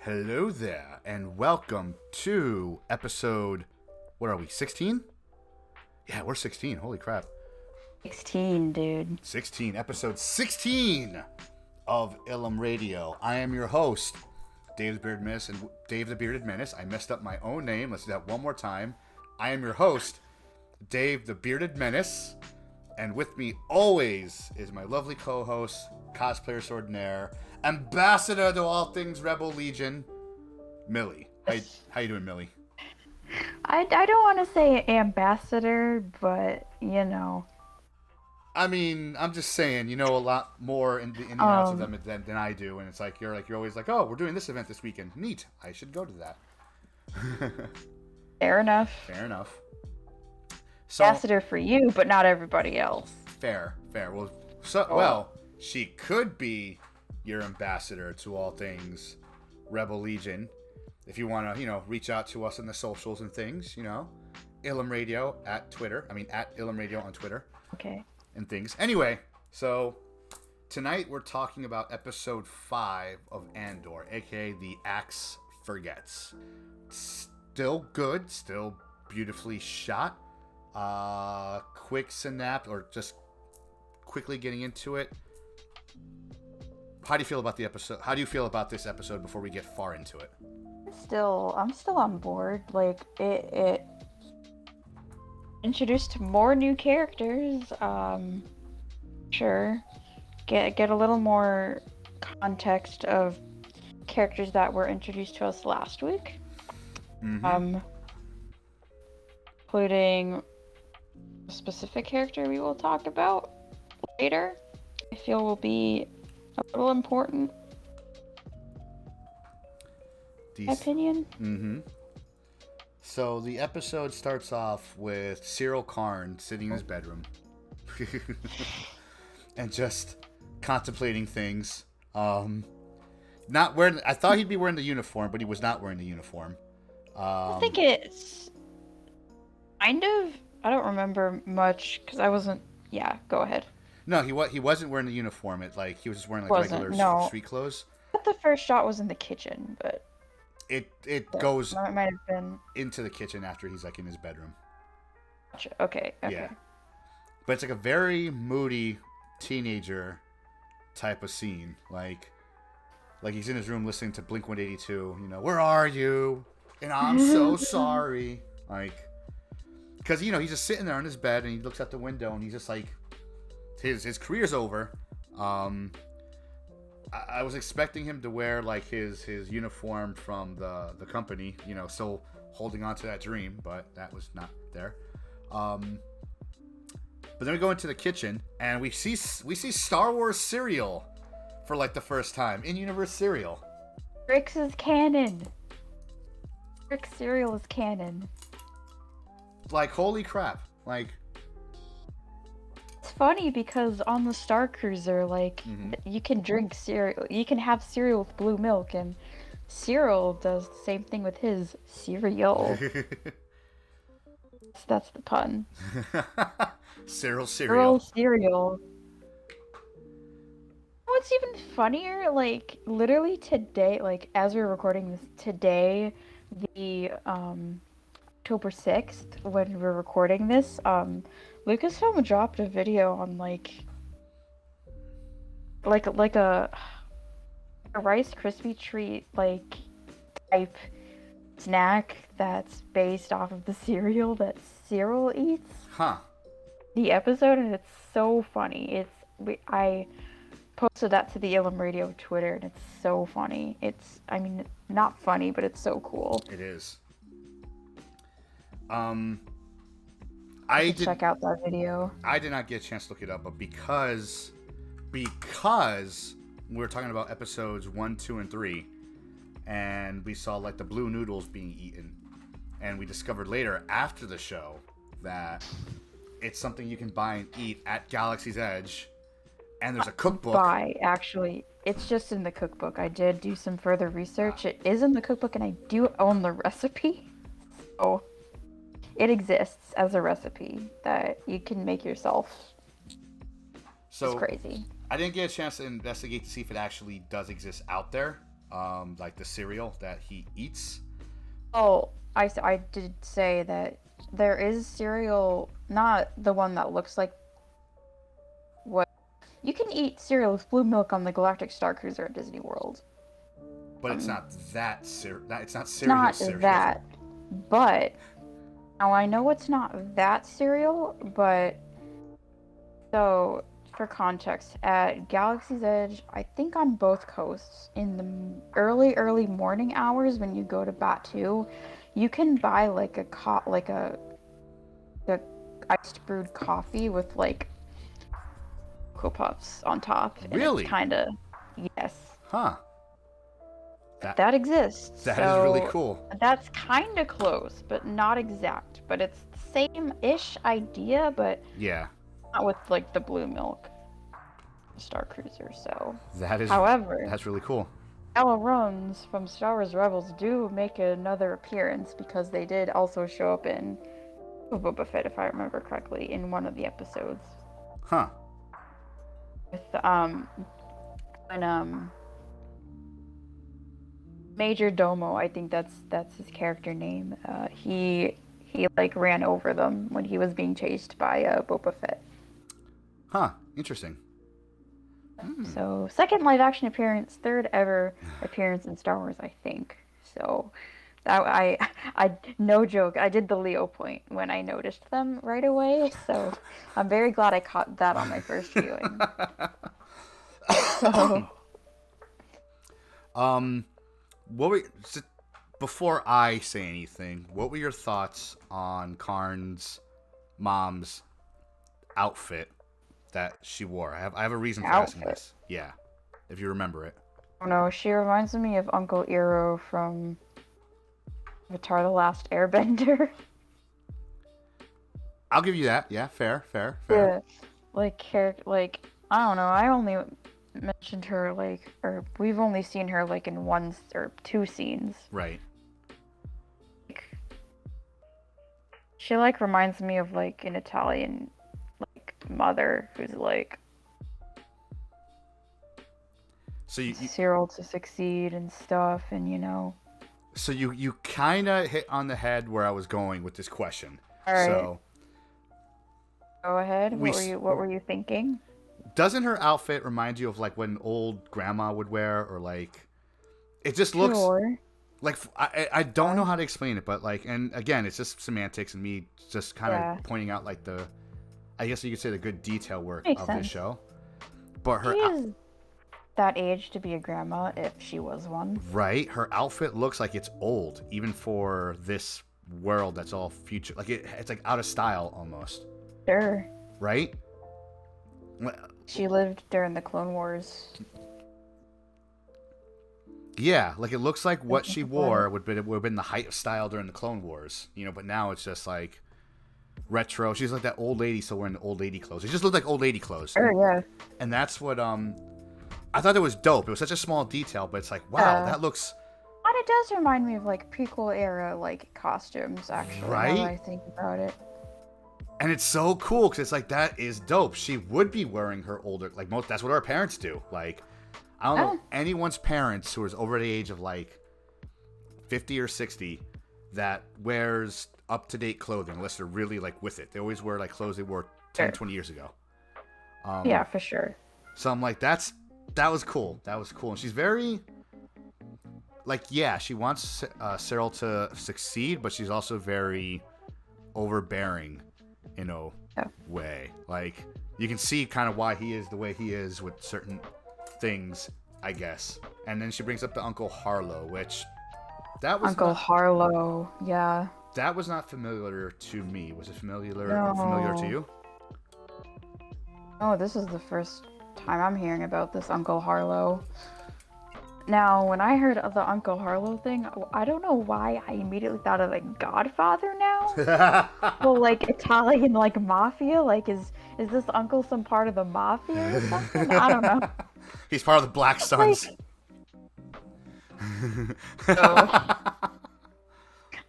Hello there, and welcome to episode, what are we, 16? Yeah, we're 16, holy crap. 16, dude. 16, episode 16 of Ilum Radio. I am your host, Dave the Bearded Menace, and Dave the Bearded Menace. I messed up my own name, let's do that one more time. I am your host, Dave the Bearded Menace, and with me always is my lovely co-host, cosplayer extraordinaire, ambassador to all things Rebel Legion, Millie. How you doing, Millie? I don't want to say ambassador, but, you know. I mean, I'm just saying, you know a lot more in the outs of them than I do, and it's like you're always like, oh, we're doing this event this weekend. Neat. I should go to that. Fair enough. Fair enough. So, Ambassador for you, but not everybody else. Fair. Well, she could be your ambassador to all things Rebel Legion. If you want to, reach out to us on the socials and things, Ilum Radio at Twitter. At Ilum Radio on Twitter. Okay. And things. Anyway, so tonight we're talking about episode 5 of Andor, aka The Axe Forgets. Still good, still beautifully shot. Quick synapse, or just quickly getting into it. How do you feel about the episode? How do you feel about this episode before we get far into it? I'm still on board. Like, it introduced more new characters. Sure. Get a little more context of characters that were introduced to us last week. Mm-hmm. Including a specific character we will talk about later. I feel will be a little important. My opinion. Mm-hmm. So the episode starts off with Cyril Karn sitting in his bedroom and just contemplating things. Not wearing. I thought he'd be wearing the uniform, but he was not wearing the uniform. I think it's kind of. I don't remember much because I wasn't. Yeah, go ahead. No, he wasn't wearing the uniform. He was just wearing regular street clothes. I thought the first shot was in the kitchen, but it goes might have been into the kitchen after he's in his bedroom. Gotcha. Okay. Yeah, but it's a very moody teenager type of scene. Like he's in his room listening to Blink 182. Where are you? And I'm so sorry. Because he's just sitting there on his bed and he looks out the window and he's just like, his career's over. I was expecting him to wear his uniform from the company, still holding on to that dream, but that was not there. But then we go into the kitchen and we see Star Wars cereal for the first time, in-universe cereal. Rick's is canon. Rick's cereal is canon. Holy crap! It's funny because on the Star Cruiser, you can drink cereal. You can have cereal with blue milk, and Cyril does the same thing with his cereal. That's the pun. Cyril cereal. Cereal. What's even funnier, literally today, as we're recording this today, the October 6th, when we're recording this, Lucasfilm dropped a video on a Rice Krispie treat type snack that's based off of the cereal that Cyril eats. Huh. The episode, and it's so funny. I posted that to the Ilum Radio Twitter, and it's so funny. Not funny, but it's so cool. It is. Check out that video. I did not get a chance to look it up, but because we were talking about episodes 1, 2, and 3, and we saw the blue noodles being eaten, and we discovered later after the show that it's something you can buy and eat at Galaxy's Edge, and there's a cookbook. Actually, it's just in the cookbook. I did do some further research. It is in the cookbook, and I do own the recipe. So it exists as a recipe that you can make yourself. So it's crazy. I didn't get a chance to investigate to see if it actually does exist out there. like the cereal that he eats. Oh, I did say that there is cereal, not the one that looks like what. You can eat cereal with blue milk on the Galactic Star Cruiser at Disney World. But it's not it's not It's cereal not cereal. that, but now I know it's not that cereal, but so for context, at Galaxy's Edge, I think on both coasts, in the early morning hours when you go to Batu, you can buy like a iced brewed coffee with like Cocoa Puffs on top, and Really? it's kind of yes. Huh. That exists. That so is really cool. That's kind of close, but not exact. But it's the same-ish idea, but Yeah. not with like the blue milk Star Cruiser. So, That is. however, That's really cool. Ella Runs from Star Wars Rebels do make another appearance because they did also show up in Boba Fett, if I remember correctly, in one of the episodes. Huh. With when Major Domo, I think that's his character name. He like ran over them when he was being chased by Boba Fett. Huh. Interesting. So second live action appearance, third ever appearance in Star Wars, I think. So that I no joke, I did the Leo point when I noticed them right away. So I'm very glad I caught that on my first viewing. So What were before I say anything? What were your thoughts on Karn's mom's outfit that she wore? I have a reason for asking this. Yeah, if you remember it. Oh no, she reminds me of Uncle Iroh from Avatar: The Last Airbender. I'll give you that. Yeah, fair. Yeah, like I don't know. I only mentioned her or we've only seen her like in one or two scenes. Right. She like reminds me of like an Italian like mother who's like So you Cyril to succeed and stuff, and you know. So you kind of hit on the head where I was going with this question. All right. So go ahead. What were you thinking? Doesn't her outfit remind you of like what an old grandma would wear, or like it just looks like I don't know how to explain it, but like, and again, it's just semantics and me just kind of pointing out like I guess you could say the good detail work of this show. But her is that age to be a grandma if she was one. Right, her outfit looks like it's old, even for this world that's all future. Like it's like out of style almost. Sure. Right. She lived during the Clone Wars. Yeah, like it looks like what she wore would have been the height of style during the Clone Wars, you know. But now it's just like retro. She's like that old lady still wearing the old lady clothes. It just looked like old lady clothes. Sure, yeah. And that's what I thought it was dope. It was such a small detail, but it's like wow, that looks. And it does remind me of like prequel era like costumes, actually. Right. Now that I think about it. And it's so cool because it's like that is dope. She would be wearing her older, like most. That's what our parents do. Like, I don't know anyone's parents who is over the age of like 50 or 60 that wears up to date clothing unless they're really like with it. They always wear like clothes they wore 10, 20 years ago. Yeah, for sure. So I'm like, that was cool. That was cool. And she's very like, yeah, she wants Cyril to succeed, but she's also very overbearing. In a way, like you can see kind of why he is the way he is with certain things, I guess. And then she brings up the Uncle Harlow, which Harlow, yeah. That was not familiar to me. Was it familiar to you? Oh, this is the first time I'm hearing about this Uncle Harlow. Now, when I heard of the Uncle Harlow thing, I don't know why I immediately thought of like Godfather now. Well, like Italian, like mafia. Like, is this uncle some part of the mafia or something? I don't know. He's part of the Black Suns.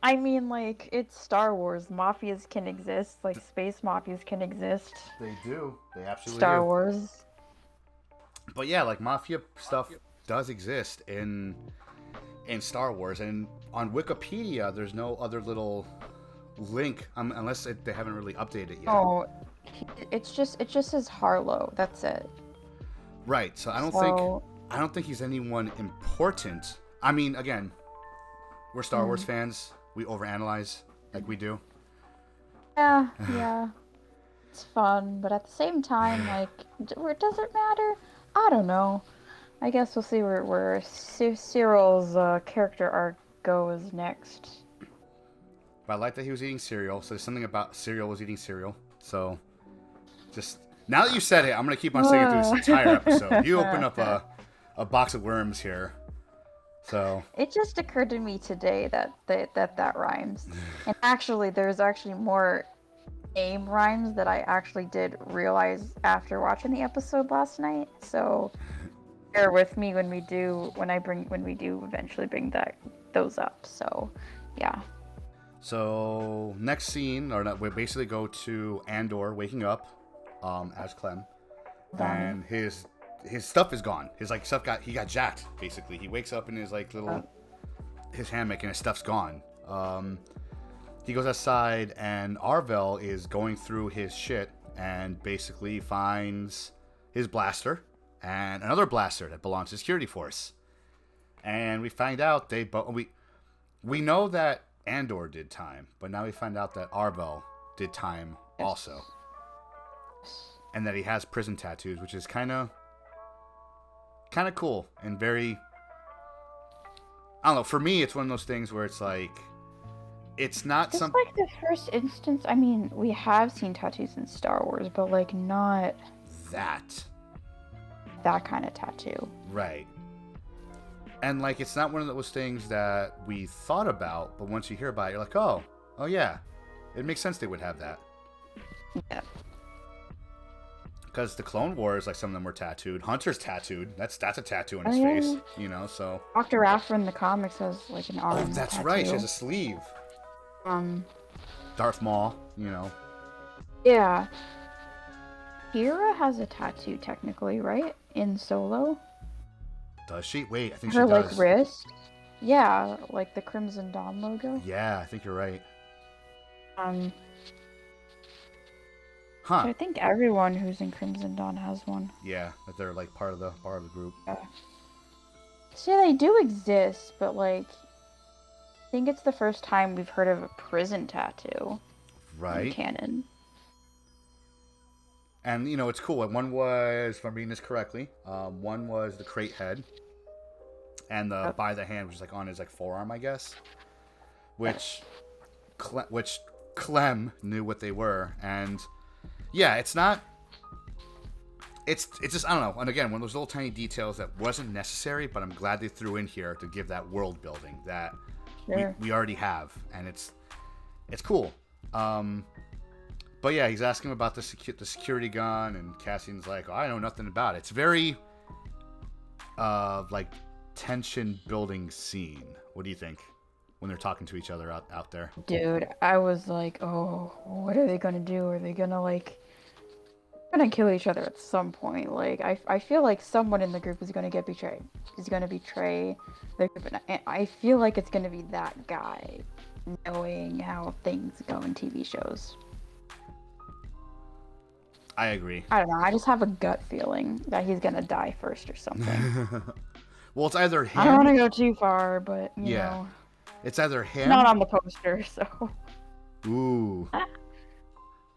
I mean, like, it's Star Wars. Mafias can exist. Like, space mafias can exist. They do. They absolutely do. Star Wars. But yeah, like mafia stuff does exist in Star Wars, and on Wikipedia, there's no other little link unless they haven't really updated it yet. Oh, it just says Harlow. That's it. Right. So I don't think he's anyone important. I mean, again, we're Star Wars fans. We overanalyze like we do. Yeah, yeah. It's fun, but at the same time, like, does it matter? I don't know. I guess we'll see where Cyril's character arc goes next. But I like that he was eating cereal. So there's something about cereal was eating cereal. So just now that you said it, I'm gonna keep on saying it through this entire episode. You open up a box of worms here. So it just occurred to me today that rhymes. And actually, there's actually more name rhymes that I actually did realize after watching the episode last night. So bear with me when we do eventually bring those up. So yeah. So next scene, or not, we basically go to Andor waking up as Clem, and his stuff is gone. His stuff he got jacked basically. He wakes up in his his hammock and his stuff's gone. He goes outside and Arvel is going through his shit and basically finds his blaster and another blaster that belongs to the security force. And we find out we know that Andor did time, but now we find out that Arvel did time also. And that he has prison tattoos, which is kind of cool and very, I don't know, for me it's one of those things where it's like it's not something like the first instance. I mean, we have seen tattoos in Star Wars, but like not that kind of tattoo. Right. And like it's not one of those things that we thought about, but once you hear about it, you're like, oh yeah, it makes sense they would have that. Yeah. Because the Clone Wars, like some of them were tattooed. Hunter's tattooed. That's a tattoo on his face, you know. So Dr. Aphra in the comics has like an arm. Oh, that's tattoo. right. She has a sleeve. Darth Maul, you know. Yeah. Hera has a tattoo technically, right? In Solo. Does she? Wait, I think her she does. Like wrist. Yeah, like the Crimson Dawn logo. Yeah, I think you're right. I think everyone who's in Crimson Dawn has one. Yeah, that they're like part of the group. Yeah. See, they do exist, but like, I think it's the first time we've heard of a prison tattoo. Right. In canon. And you know, it's cool. One was, if I'm reading this correctly, one was the crate head, and the by the hand, which is like on his like forearm, I guess. Which Clem knew what they were, and yeah, it's not. It's just, I don't know. And again, one of those little tiny details that wasn't necessary, but I'm glad they threw in here to give that world building that we already have, and it's cool. But yeah, he's asking about the security gun, and Cassian's like, oh, I know nothing about it. It's very like tension building scene. What do you think when they're talking to each other out there? Dude, I was like, oh, what are they gonna do? Are they gonna gonna kill each other at some point? Like, I feel like someone in the group is gonna get betrayed. Is gonna betray the group, and I feel like it's gonna be that guy, knowing how things go in TV shows. I agree. I don't know. I just have a gut feeling that he's gonna die first or something. Well, it's either him. I don't want to go too far, but you know, it's either him. Not on the poster, so. Ooh.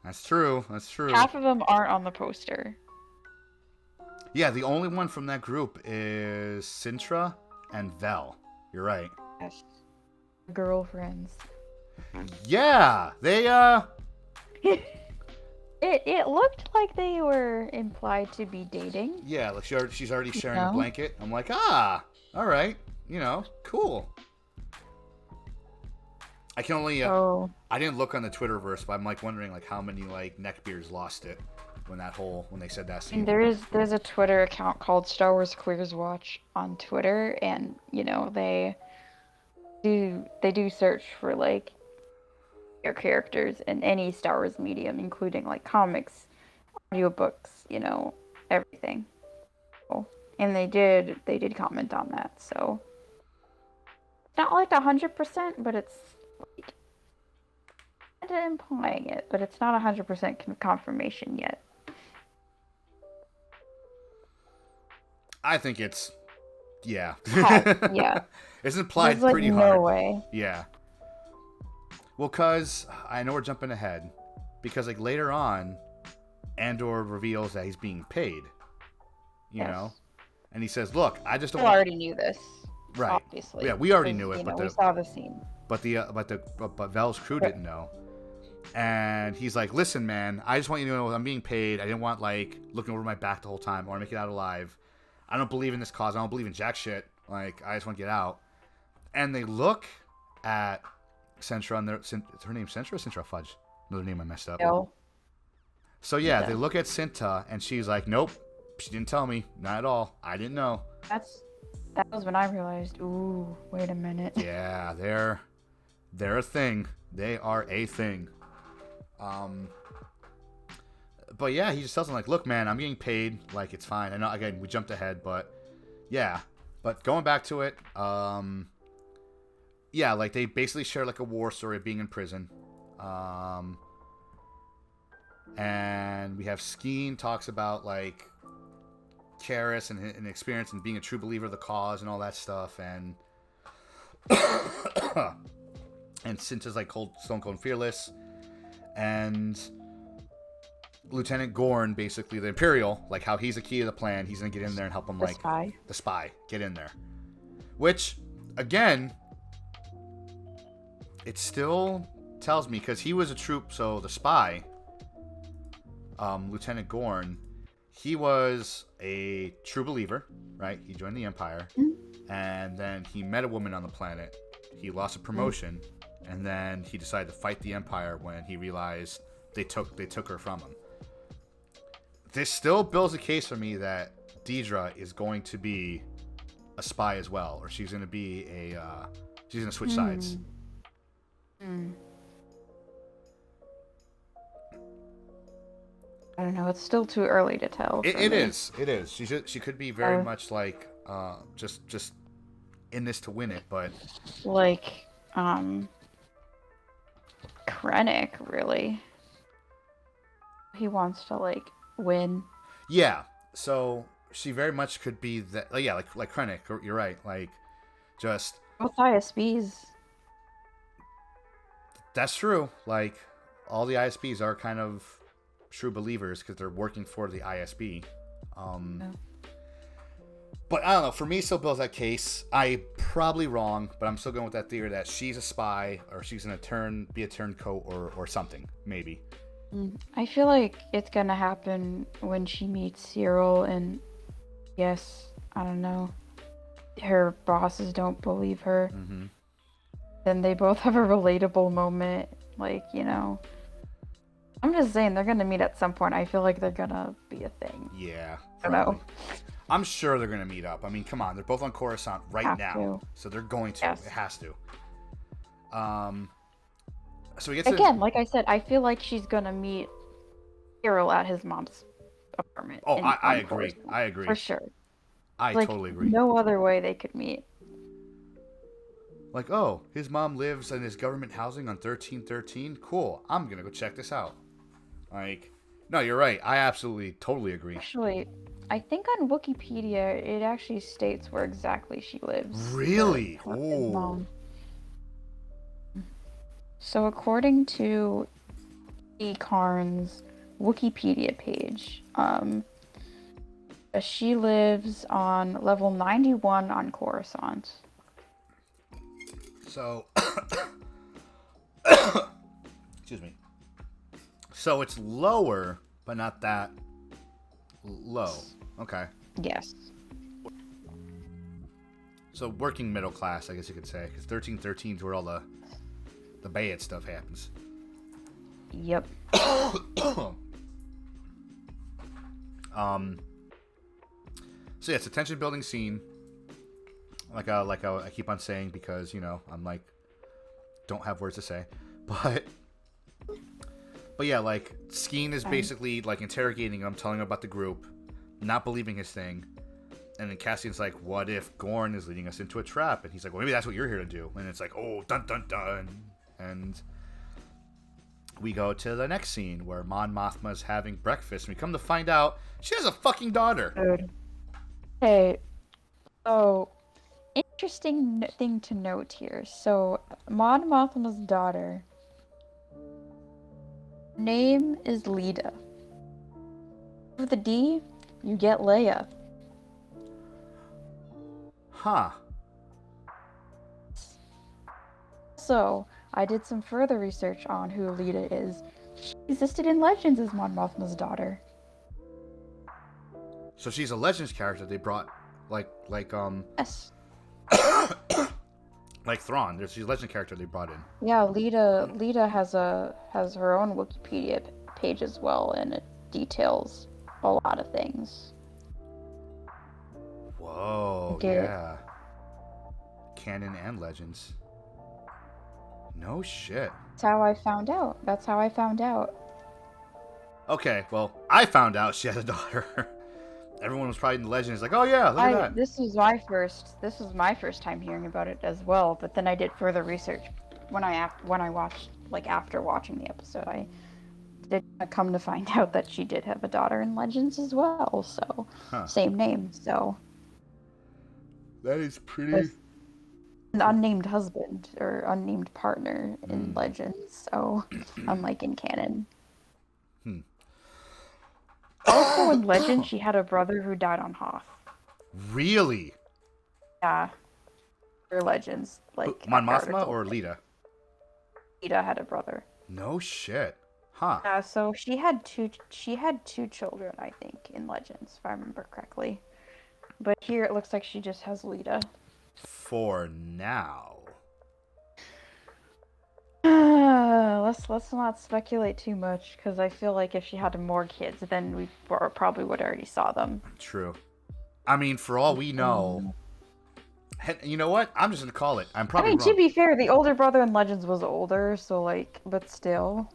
That's true. That's true. Half of them aren't on the poster. Yeah, the only one from that group is Sintra and Vel. You're right. Yes. Girlfriends. Yeah, they It looked like they were implied to be dating. Yeah, like she's already sharing a blanket. I'm like, all right, cool. I can only I didn't look on the Twitterverse, but I'm like wondering like how many like neckbeards lost it when they said that scene. And there's a Twitter account called Star Wars Queers Watch on Twitter, and they do search for like your characters in any Star Wars medium, including like comics, audiobooks, everything. So, And they did comment on that, so it's not like 100%, but it's like kinda implying it, but it's not 100% confirmation yet. I think it's, yeah. Yeah. It's implied There's pretty no hard. way. Yeah. Well, cause I know we're jumping ahead, because like later on, Andor reveals that he's being paid. You Yes. know, and he says, "Look, I just don't." We already knew this. Right. Obviously. Yeah, we already Because, knew it, but we saw the scene. but Vel's crew didn't know. And he's like, "Listen, man, I just want you to know I'm being paid. I didn't want like looking over my back the whole time. I want to make it out alive. I don't believe in this cause. I don't believe in jack shit. Like, I just want to get out." And they look at Centra, and is her name Centra or Centra Fudge? Another name I messed up. No. So yeah, they look at Cinta, and she's like, "Nope, she didn't tell me. Not at all. I didn't know." That was when I realized, ooh, wait a minute. Yeah, they're a thing. They are a thing. But yeah, he just tells him like, "Look, man, I'm getting paid. Like, it's fine." I know, again, we jumped ahead, but yeah. But going back to it, yeah, like they basically share like a war story of being in prison. And we have Skeen talks about like Karis and experience and being a true believer of the cause and all that stuff, and and Cinta's like stone cold and fearless, and Lieutenant Gorn, basically the Imperial, like how he's the key to the plan. He's gonna get in there and help him, like the spy get in there. Which, again, it still tells me, because he was a troop, so the spy, Lieutenant Gorn, he was a true believer, right? He joined the Empire, and then he met a woman on the planet. He lost a promotion, and then he decided to fight the Empire when he realized they took her from him. This still builds a case for me that Deidre is going to be a spy as well, or she's going to be she's going to switch sides. I don't know. It's still too early to tell. It is. She could be very much like just in this to win it, but like Krennic, really. He wants to like win. Yeah. So she very much could be that. Yeah, like Krennic. You're right. Like, just both ISBs. That's true. Like, all the ISBs are kind of true believers because they're working for the ISB. But I don't know. For me, still builds that case. I'm probably wrong, but I'm still going with that theory that she's a spy, or she's gonna be a turncoat, or something, maybe. I feel like it's gonna happen when she meets Cyril, and yes, I don't know, her bosses don't believe her. Then they both have a relatable moment, like, you know. I'm just saying they're gonna meet at some point. I feel like they're gonna be a thing. Yeah, I don't know. I'm sure they're gonna meet up. I mean, come on, they're both on Coruscant right now, so they're going to. Yes. It has to. So we get to again, like I said, I feel like she's gonna meet Cyril at his mom's apartment. Oh, I agree. I agree for sure. I totally agree. No other way they could meet. Like, oh, his mom lives in his government housing on 1313. Cool. I'm gonna go check this out. Like, no, you're right. I absolutely, totally agree. Actually, I think on Wikipedia it actually states where exactly she lives. Really? His mom. So according to E. Karn's Wikipedia page, she lives on level 91 on Coruscant. So, excuse me. So it's lower, but not that low. Okay. Yes. So working middle class, I guess you could say, because 1313 is where all the bad stuff happens. Yep. So yeah, it's a tension building scene. Like I keep on saying, because, you know, I'm like, don't have words to say, but yeah, like Skeen is basically like interrogating him, telling him about the group, not believing his thing, And then Cassian's like, what if Gorn is leading us into a trap? And he's like, well, maybe that's what you're here to do. And it's like, oh, dun dun dun. And we go to the next scene where Mon Mothma's having breakfast. And we come to find out she has a fucking daughter. Dude. Hey, so interesting thing to note here. So, Mon Mothma's daughter, name is Lita. With the D, you get Leia. Huh. So, I did some further research on who Lita is. She existed in Legends as Mon Mothma's daughter. So she's a Legends character they brought, like Yes. like Thrawn. She's a Legend character they brought in. Yeah, Lita has her own Wikipedia page as well, and it details a lot of things. Whoa, yeah. Canon and Legends. No shit. That's how I found out. Okay, well, I found out she had a daughter. Everyone was probably in the Legends like, oh yeah, look at that. This was my first time hearing about it as well, but then I did further research when I watched, like, after watching the episode. I did come to find out that she did have a daughter in Legends as well, so same name, so that is pretty. With an unnamed husband or unnamed partner in Legends, so unlike in canon. Also in Legends, she had a brother who died on Hoth. Really? Yeah. For Legends, like Mon Mothma or Lita? Lita had a brother. No shit. Huh. Yeah, so she had two children, I think, in Legends, if I remember correctly. But here it looks like she just has Lita. For now. Let's not speculate too much, because I feel like if she had more kids, then we probably would already saw them. True. I mean, for all we know, you know what? I'm just gonna call it. I'm probably wrong. To be fair, the older brother in Legends was older, so like, but still.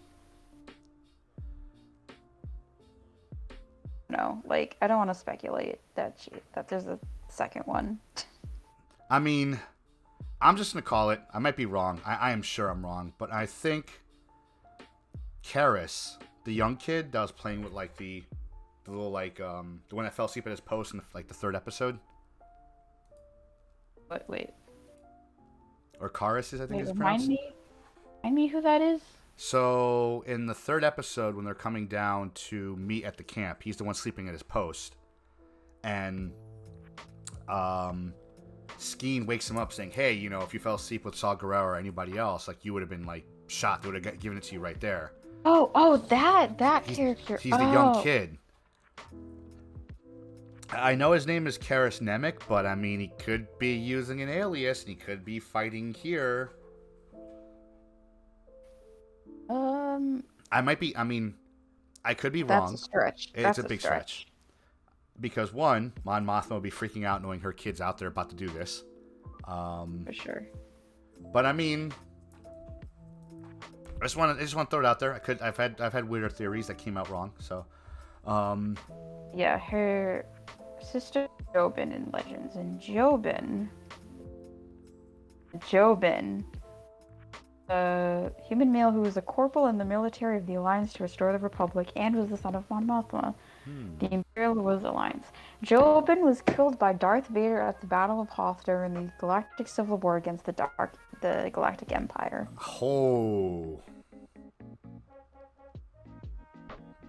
No, like, I don't want to speculate that there's a second one. I mean, I'm just gonna call it. I might be wrong. I am sure I'm wrong, but I think Karis, the young kid that was playing with like the little like the one that fell asleep at his post in like the third episode. Wait. Or Karis is, I think it's pronounced. Remind me who that is. So in the third episode, when they're coming down to meet at the camp, he's the one sleeping at his post, and Skeen wakes him up saying, hey, you know, if you fell asleep with Saw Gerrera or anybody else, like, you would have been, like, shot. They would have given it to you right there. That character. He's the young kid. I know his name is Karis Nemec, but, I mean, he could be using an alias, and he could be fighting here. I could be wrong. That's a stretch. It's a big stretch. Because, one, Mon Mothma will be freaking out knowing her kid's out there about to do this. For sure. But I mean, I just want to throw it out there. I've had weirder theories that came out wrong. So, yeah, her sister Jobin in Legends, and Jobin, a human male who was a corporal in the military of the Alliance to restore the Republic and was the son of Mon Mothma. The Imperial was Alliance. Jobin was killed by Darth Vader at the Battle of Hoth during the Galactic Civil War against the Galactic Empire. Oh.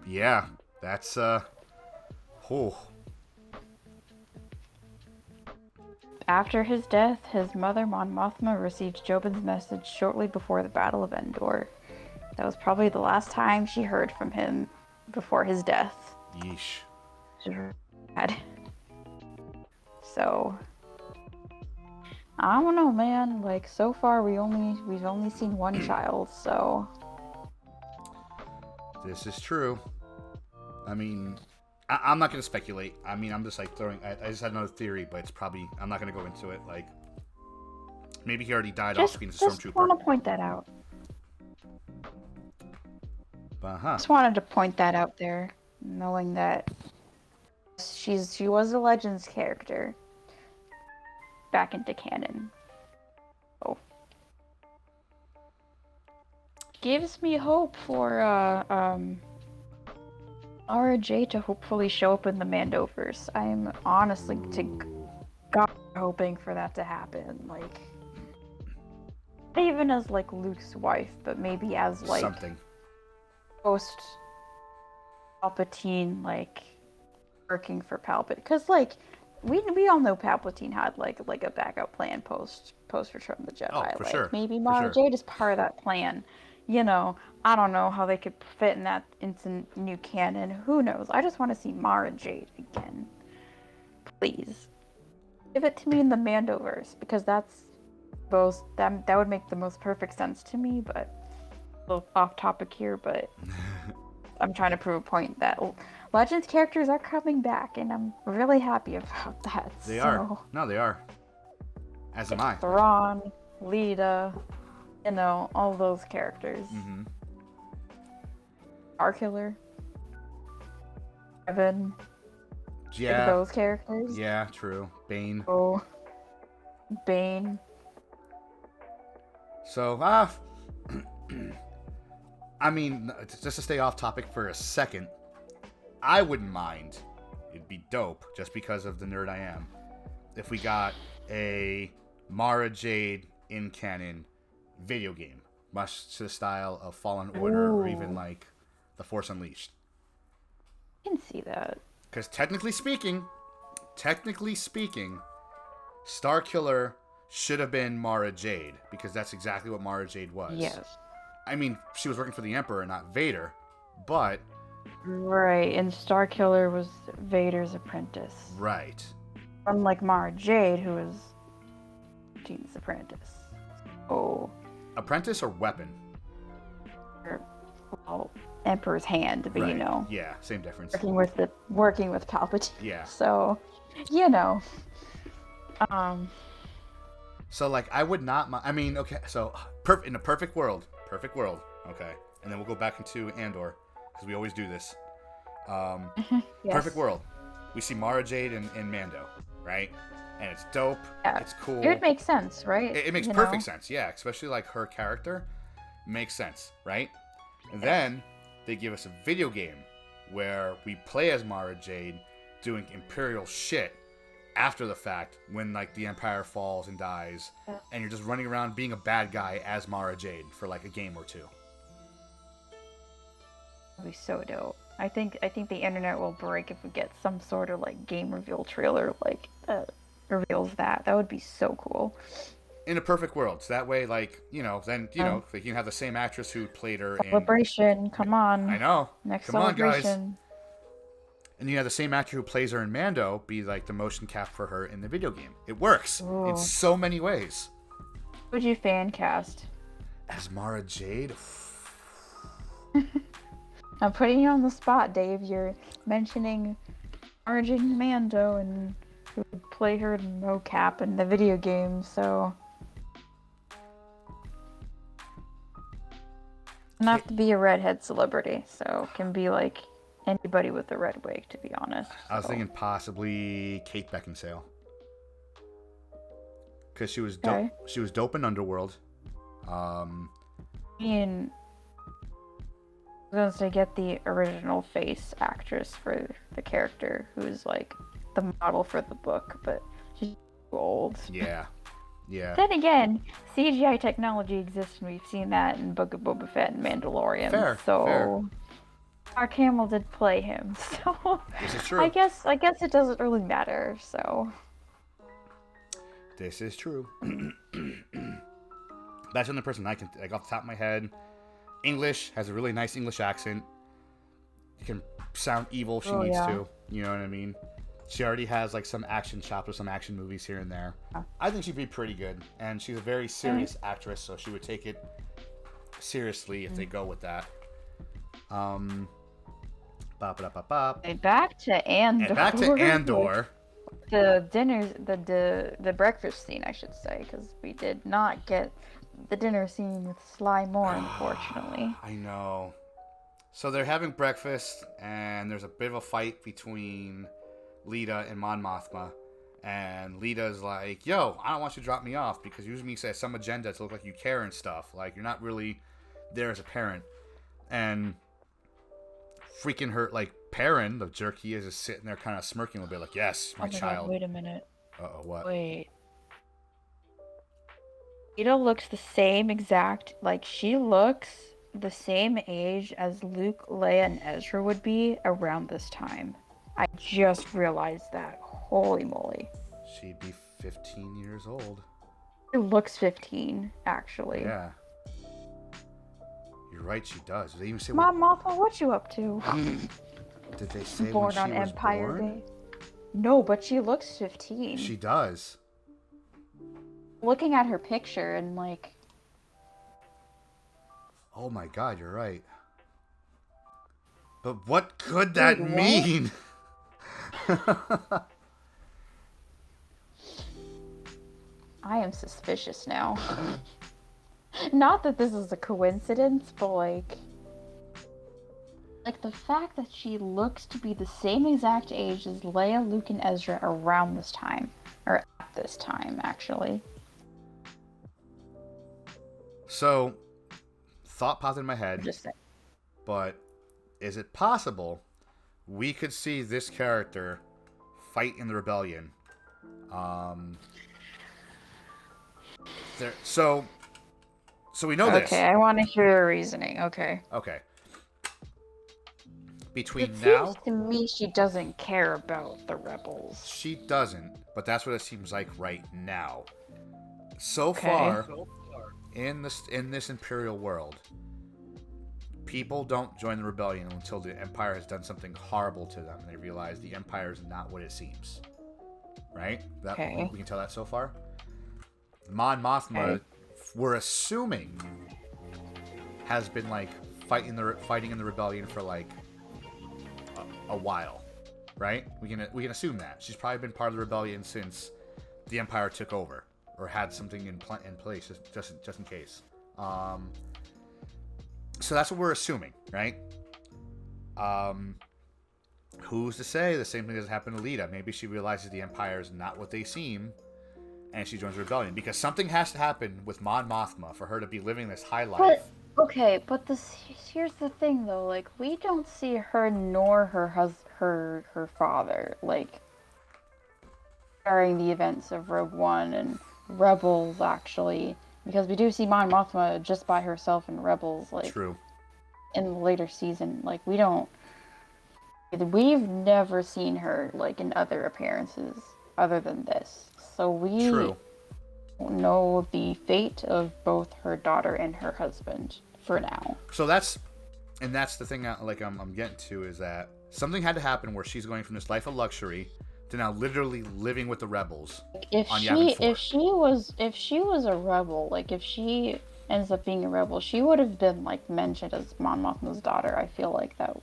Yeah, that's After his death, his mother Mon Mothma received Jobin's message shortly before the Battle of Andor. That was probably the last time she heard from him before his death. Yeesh. So, I don't know, man. Like, so far we've only seen one child, so. This is true. I mean, I'm not gonna speculate. I mean, I'm just like I just had another theory, but it's probably, I'm not gonna go into it. Like, maybe he already died off being a stormtrooper. Just want to point that out. Just wanted to point that out there, knowing that She was a Legends character back into canon. Oh, gives me hope for RJ to hopefully show up in the Mandoverse. I'm honestly to God hoping for that to happen. Like, not even as like Luke's wife, but maybe as like something. post Palpatine, like working for Palpatine. Because like we all know Palpatine had like a backup plan post Return of the Jedi. Oh, for like sure. maybe For Mara sure. Jade is part of that plan. You know, I don't know how they could fit in that into new canon. Who knows? I just want to see Mara Jade again. Please. Give it to me in the Mandoverse, because that's both that would make the most perfect sense to me, but a little off topic here, but I'm trying to prove a point that Legends characters are coming back, and I'm really happy about that. They are. No, they are. As am I. Thrawn, Lita, you know, all those characters. Mm-hmm. Starkiller, Evan, Yeah. those characters. Yeah, true. Bane. Oh, Bane. So, I mean, just to stay off topic for a second, I wouldn't mind. It'd be dope, just because of the nerd I am, if we got a Mara Jade in canon video game, much to the style of Fallen Order or even like The Force Unleashed. I can see that. Because technically speaking, Starkiller should have been Mara Jade, because that's exactly what Mara Jade was. Yes. I mean, she was working for the Emperor, not Vader, but... Right, and Starkiller was Vader's apprentice. Right. Unlike Mara Jade, who was Jean's apprentice. Oh. Apprentice or weapon? Well, Emperor's hand, but right. you know. Yeah, same difference. Working with Palpatine. Yeah. So, you know. So, like, I would not... I mean, okay, so, in a perfect world, okay, and then we'll go back into Andor, because we always do this. Yes. Perfect world. We see Mara Jade and Mando, right? And it's dope. Yeah. It's cool. It would make sense, right? It makes perfect sense, yeah. Especially, like, her character makes sense, right? And then they give us a video game where we play as Mara Jade doing Imperial shit after the fact, when like the Empire falls and dies, and you're just running around being a bad guy as Mara Jade for like a game or two. That'd be so dope. I think the internet will break if we get some sort of like game reveal trailer like reveals that. That would be so cool. In a perfect world, so that way, like, you know, then you know, like, you can have the same actress who played her Celebration. Come on. I know. Next Come on, guys. Celebration. And you have the same actor who plays her in Mando be like the motion cap for her in the video game. It works in so many ways. Who would you fan cast? As Mara Jade? I'm putting you on the spot, Dave. You're mentioning Arjun Mando and who would play her in mocap in the video game, so doesn't have to be a redhead celebrity, so it can be like anybody with a red wig, to be honest. I was thinking possibly Kate Beckinsale, because she was dope. Okay. She was dope in Underworld. I mean, I was gonna say get the original face actress for the character, who's like the model for the book, but she's too old. Yeah. Yeah. Then again, CGI technology exists, and we've seen that in Book of Boba Fett and Mandalorian. Fair. Mark Hamill did play him, so This is true. I guess it doesn't really matter. So This is true. That's the only person I can, like, off the top of my head. English, has a really nice English accent. You can sound evil if she needs to. You know what I mean? She already has like some action chops or some action movies here and there. I think she'd be pretty good, and she's a very serious actress, so she would take it seriously if they go with that. back to Andor. And back to Andor. The dinners, the breakfast scene, I should say, because we did not get the dinner scene with Sly Moore, unfortunately. I know. So they're having breakfast, and there's a bit of a fight between Lita and Mon Mothma. And Lita's like, yo, I don't want you to drop me off because usually you say some agenda to look like you care and stuff. Like, you're not really there as a parent. And freaking her, like, Perrin, the jerk he is sitting there kind of smirking a little bit like, yes, my child. God, wait a minute. Uh-oh, what? Wait. Lita looks the same exact, like, she looks the same age as Luke, Leia, and Ezra would be around this time. I just realized that. Holy moly. She'd be 15 years old. She looks 15, actually. Yeah. You're right, she does. Did they even say Mom, Mothma, what you up to? Did they say Born when she on was Empire born? Day. No, but she looks 15. She does. Looking at her picture and like... Oh my god, you're right. But what could that Wait, what? mean? I am suspicious now. Not that this is a coincidence, but like the fact that she looks to be the same exact age as Leia, Luke, and Ezra around this time. Or at this time, actually. So, thought popped in my head. Just saying. But is it possible we could see this character fight in the rebellion? So we know this. Okay, I want to hear your reasoning. Okay. Okay. Between It now, seems to me she doesn't care about the rebels. she doesn't, but that's what it seems like right now. So Okay. far, in this Imperial world, people don't join the rebellion until the Empire has done something horrible to them and they realize the Empire is not what it seems. Right? Okay. We can tell that so far. Mon Mothma, Okay. we're assuming, has been like fighting in the rebellion for like a while, right? We can assume that she's probably been part of the rebellion since the Empire took over or had something in place just in case. So that's what we're assuming, right? Who's to say the same thing doesn't happen to Lita? Maybe she realizes the Empire is not what they seem, and she joins the rebellion. Because something has to happen with Mon Mothma for her to be living this high life. Okay, but here's the thing though, like we don't see her nor her father like during the events of Rogue One and Rebels actually, because we do see Mon Mothma just by herself in Rebels, like True. in the later season. Like we've never seen her like in other appearances other than this, so we True. know the fate of both her daughter and her husband for now. So that's the thing. I'm getting to is that something had to happen where she's going from this life of luxury to now literally living with the rebels. If she was a rebel, like if she ends up being a rebel, she would have been like mentioned as Mon Mothma's daughter. I feel like that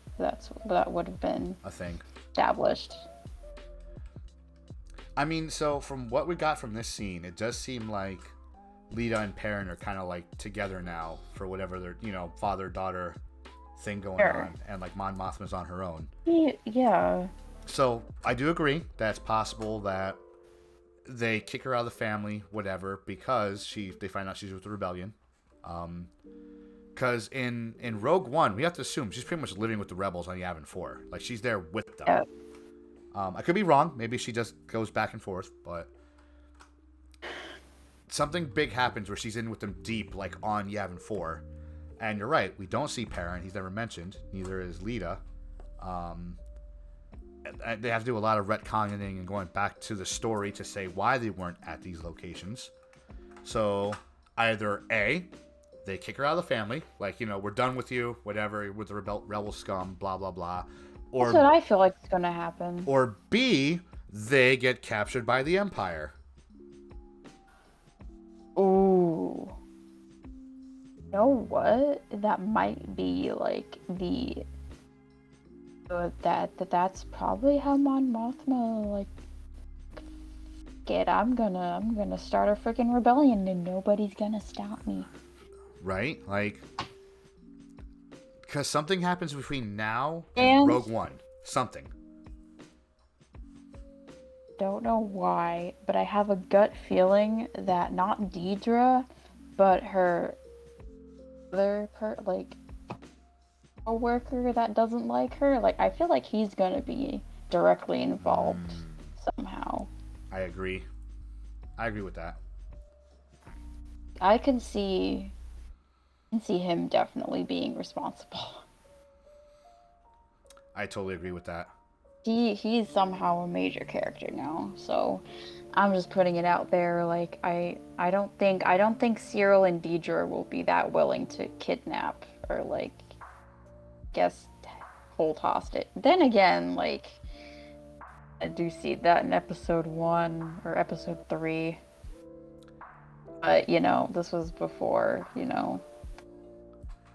would have been a thing established. I mean, so from what we got from this scene, it does seem like Lita and Perrin are kind of like together now for whatever their father-daughter thing going on, and like Mon Mothma's on her own. Yeah. So I do agree that it's possible that they kick her out of the family, whatever, because they find out she's with the rebellion. Because in Rogue One, we have to assume she's pretty much living with the rebels on Yavin 4. Like she's there with them. Yeah. I could be wrong. Maybe she just goes back and forth, but something big happens where she's in with them deep, like on Yavin 4. And you're right, we don't see Perrin. He's never mentioned. Neither is Lita. They have to do a lot of retconning and going back to the story to say why they weren't at these locations. So either A, they kick her out of the family, like, we're done with you, whatever, with the rebel scum, blah, blah, blah. Or, That's what I feel like is going to happen. Or B, they get captured by the Empire. Ooh. You know what? That might be like that's probably how Mon Mothma like I'm gonna start a freaking rebellion and nobody's gonna stop me. Right? Like, because something happens between now and Rogue One. Something. don't know why, but I have a gut feeling that not Deidre, but her other co-worker that doesn't like her, like I feel like he's gonna be directly involved somehow. I agree. I agree with that. I can see him definitely being responsible. I totally agree with that. He's somehow a major character now, so I'm just putting it out there. Like I don't think Cyril and Deidre will be that willing to kidnap or like guess hold hostage. Then again, like I do see that in episode 1 or episode 3. But this was before.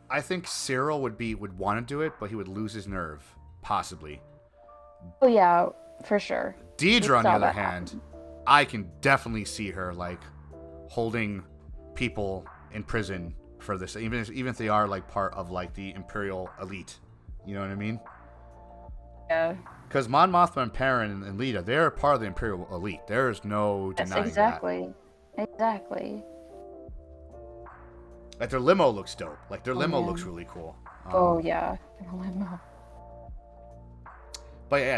I think Cyril would want to do it, but he would lose his nerve, possibly. Oh yeah, for sure. Deidre, on the other hand, I can definitely see her like holding people in prison for this, even if they are like part of like the Imperial elite. You know what I mean? Yeah. Because Mon Mothma and Perrin and Lita, they're part of the Imperial elite. There is no denying exactly. that. Exactly. Like their limo looks dope. Like their limo yeah. looks really cool. Oh yeah, their limo. But yeah,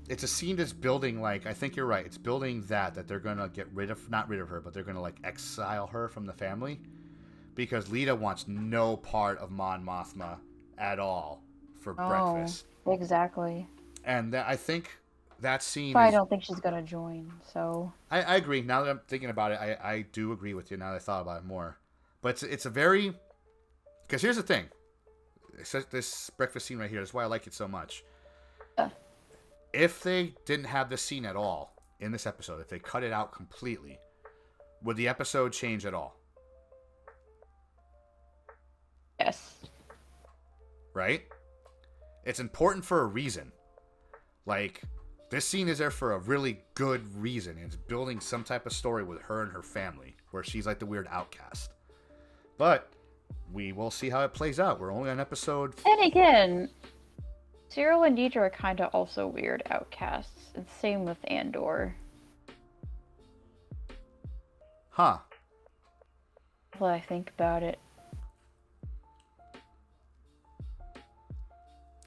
it's a scene that's building, like, I think you're right. It's building that they're going to not rid of her, but they're going to, like, exile her from the family. Because Lita wants no part of Mon Mothma at all for breakfast. Exactly. And I think that scene I don't think she's going to join, so. I agree. Now that I'm thinking about it, I do agree with you now that I thought about it more. But it's a very... Because here's the thing. This breakfast scene right here is why I like it so much. If they didn't have this scene at all in this episode, if they cut it out completely, would the episode change at all? Yes. Right? It's important for a reason. Like, this scene is there for a really good reason. It's building some type of story with her and her family, where she's like the weird outcast. But we will see how it plays out. We're only on episode... And again... Cyril and Deidre are kind of also weird outcasts. And same with Andor. Huh. Well, I think about it.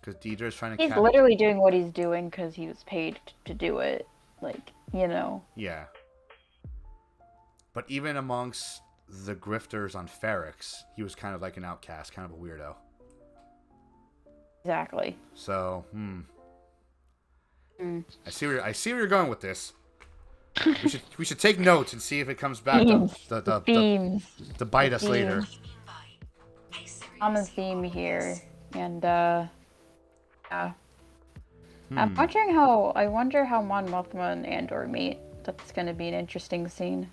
Because Deidre's trying to... He's literally doing what he's doing because he was paid to do it. Like, Yeah. But even amongst the grifters on Ferrix, he was kind of like an outcast, kind of a weirdo. Exactly. So, I see where you're going with this. We should take notes and see if it comes back to bite us later. Common theme here, and yeah. I wonder how Mon Mothma and Andor meet. That's gonna be an interesting scene.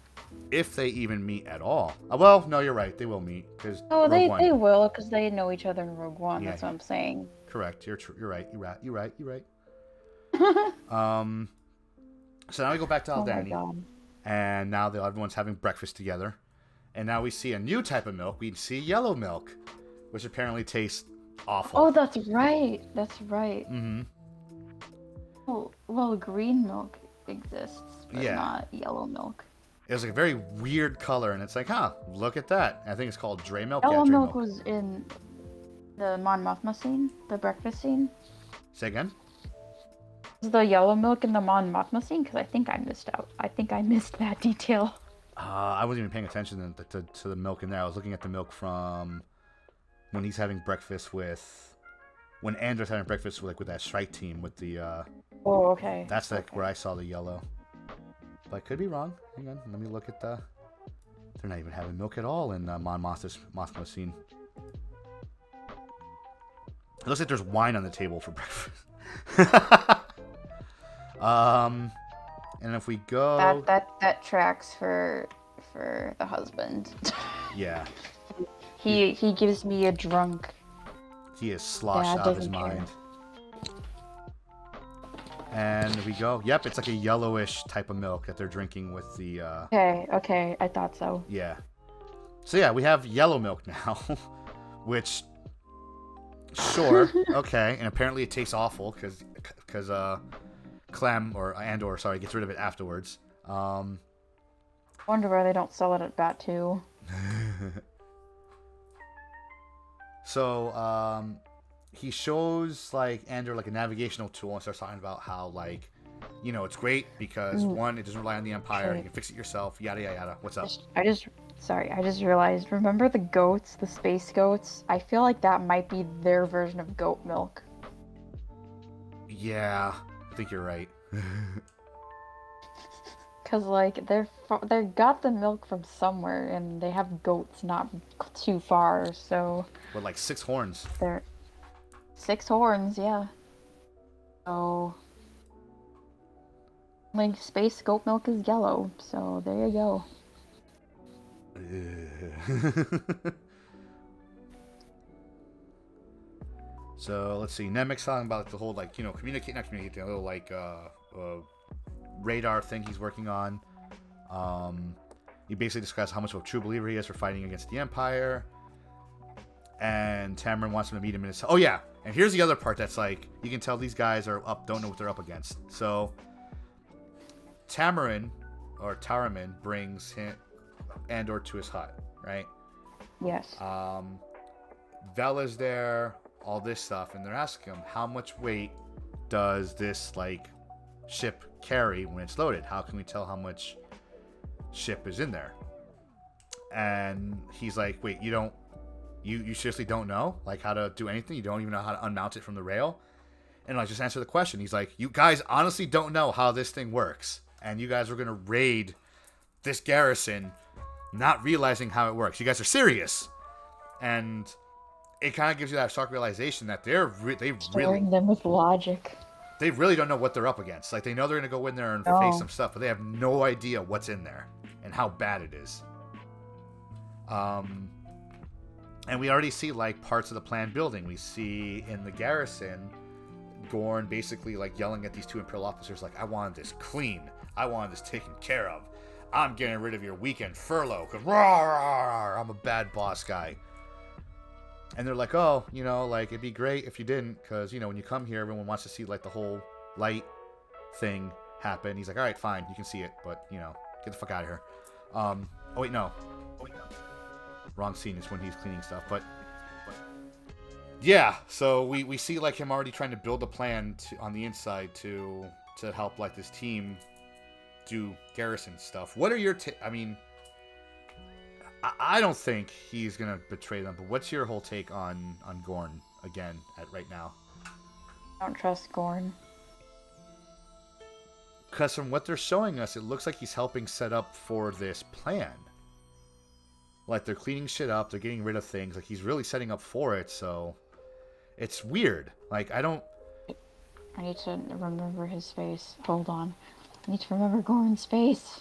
If they even meet at all. Well, no, you're right. They will meet because they will because they know each other in Rogue One. Yeah. That's what I'm saying. Correct. You're right. You're right. So now we go back to Aldhani, and now everyone's having breakfast together, and now we see a new type of milk. We see yellow milk, which apparently tastes awful. Oh, that's right. Mm-hmm. Well, green milk exists, but not yellow milk. It was like a very weird color, and it's like, look at that. I think it's called Dre milk. Yellow milk was in the Mon Mothma scene, the breakfast scene. Say again? Is the yellow milk in the Mon Mothma scene? Because I think I missed out. I think I missed that detail. I wasn't even paying attention to the milk in there. I was looking at the milk from when he's having breakfast with... When Andor's having breakfast with that strike team with the... Oh, okay. That's where I saw the yellow. But I could be wrong. Hang on, let me look at the... They're not even having milk at all in Mon Mothma scene. It looks like there's wine on the table for breakfast. And if we go... That tracks for the husband. Yeah. He gives me a drunk... He is sloshed out of his mind. And we go. Yep, it's like a yellowish type of milk that they're drinking with the... Okay, I thought so. Yeah. So yeah, we have yellow milk now, which... Sure, okay. And apparently it tastes awful because Andor, sorry, gets rid of it afterwards. Wonder why they don't sell it at Bat2. So, he shows like Andor like a navigational tool and starts talking about how like, you know, it's great because one, it doesn't rely on the Empire. You can fix it yourself. Yada yada yada. What's up? I just realized. Remember the goats, the space goats? I feel like that might be their version of goat milk. Yeah, I think you're right. Cause like they got the milk from somewhere, and they have goats not too far, so. With like 6 horns. They're 6 horns, yeah. So. Like space goat milk is yellow, so there you go. So let's see. Nemec's talking about the whole like, you know, the little like radar thing he's working on. He basically describes how much of a true believer he is for fighting against the Empire. And Tamarin wants him to meet him in his... Oh yeah, and here's the other part that's like, you can tell these guys don't know what they're up against. So Tamarin brings Andor to his hut, right? Yes. Vela's there, all this stuff, and they're asking him, how much weight does this like ship carry when it's loaded? How can we tell how much ship is in there? And he's like, wait, you seriously don't know like how to do anything? You don't even know how to unmount it from the rail? And like, just answer the question. He's like, you guys honestly don't know how this thing works, and you guys are gonna raid this garrison not realizing how it works. You guys are serious. And it kind of gives you that stark realization that they really them with logic. They really don't know what they're up against. Like, they know they're going to go in there and face some stuff, but they have no idea what's in there and how bad it is. And we already see like parts of the plan building. We see in the garrison Gorn basically like yelling at these 2 Imperial officers like, I wanted this clean. I wanted this taken care of. I'm getting rid of your weekend furlough because I'm a bad boss guy. And they're like, oh, you know, like, it'd be great if you didn't, because, you know, when you come here, everyone wants to see, like, the whole light thing happen. He's like, all right, fine, you can see it, but, you know, get the fuck out of here. Oh, wait, no. Wrong scene is when he's cleaning stuff, but yeah, so we see, like, him already trying to build a plan on the inside to help, like, this team do garrison stuff. What are your... I mean... I don't think he's going to betray them, but what's your whole take on Gorn again right now? I don't trust Gorn. Because from what they're showing us, it looks like he's helping set up for this plan. Like, they're cleaning shit up, they're getting rid of things, like, he's really setting up for it, so... It's weird. Like, I need to remember his face. Hold on. I need to remember Gorn's face.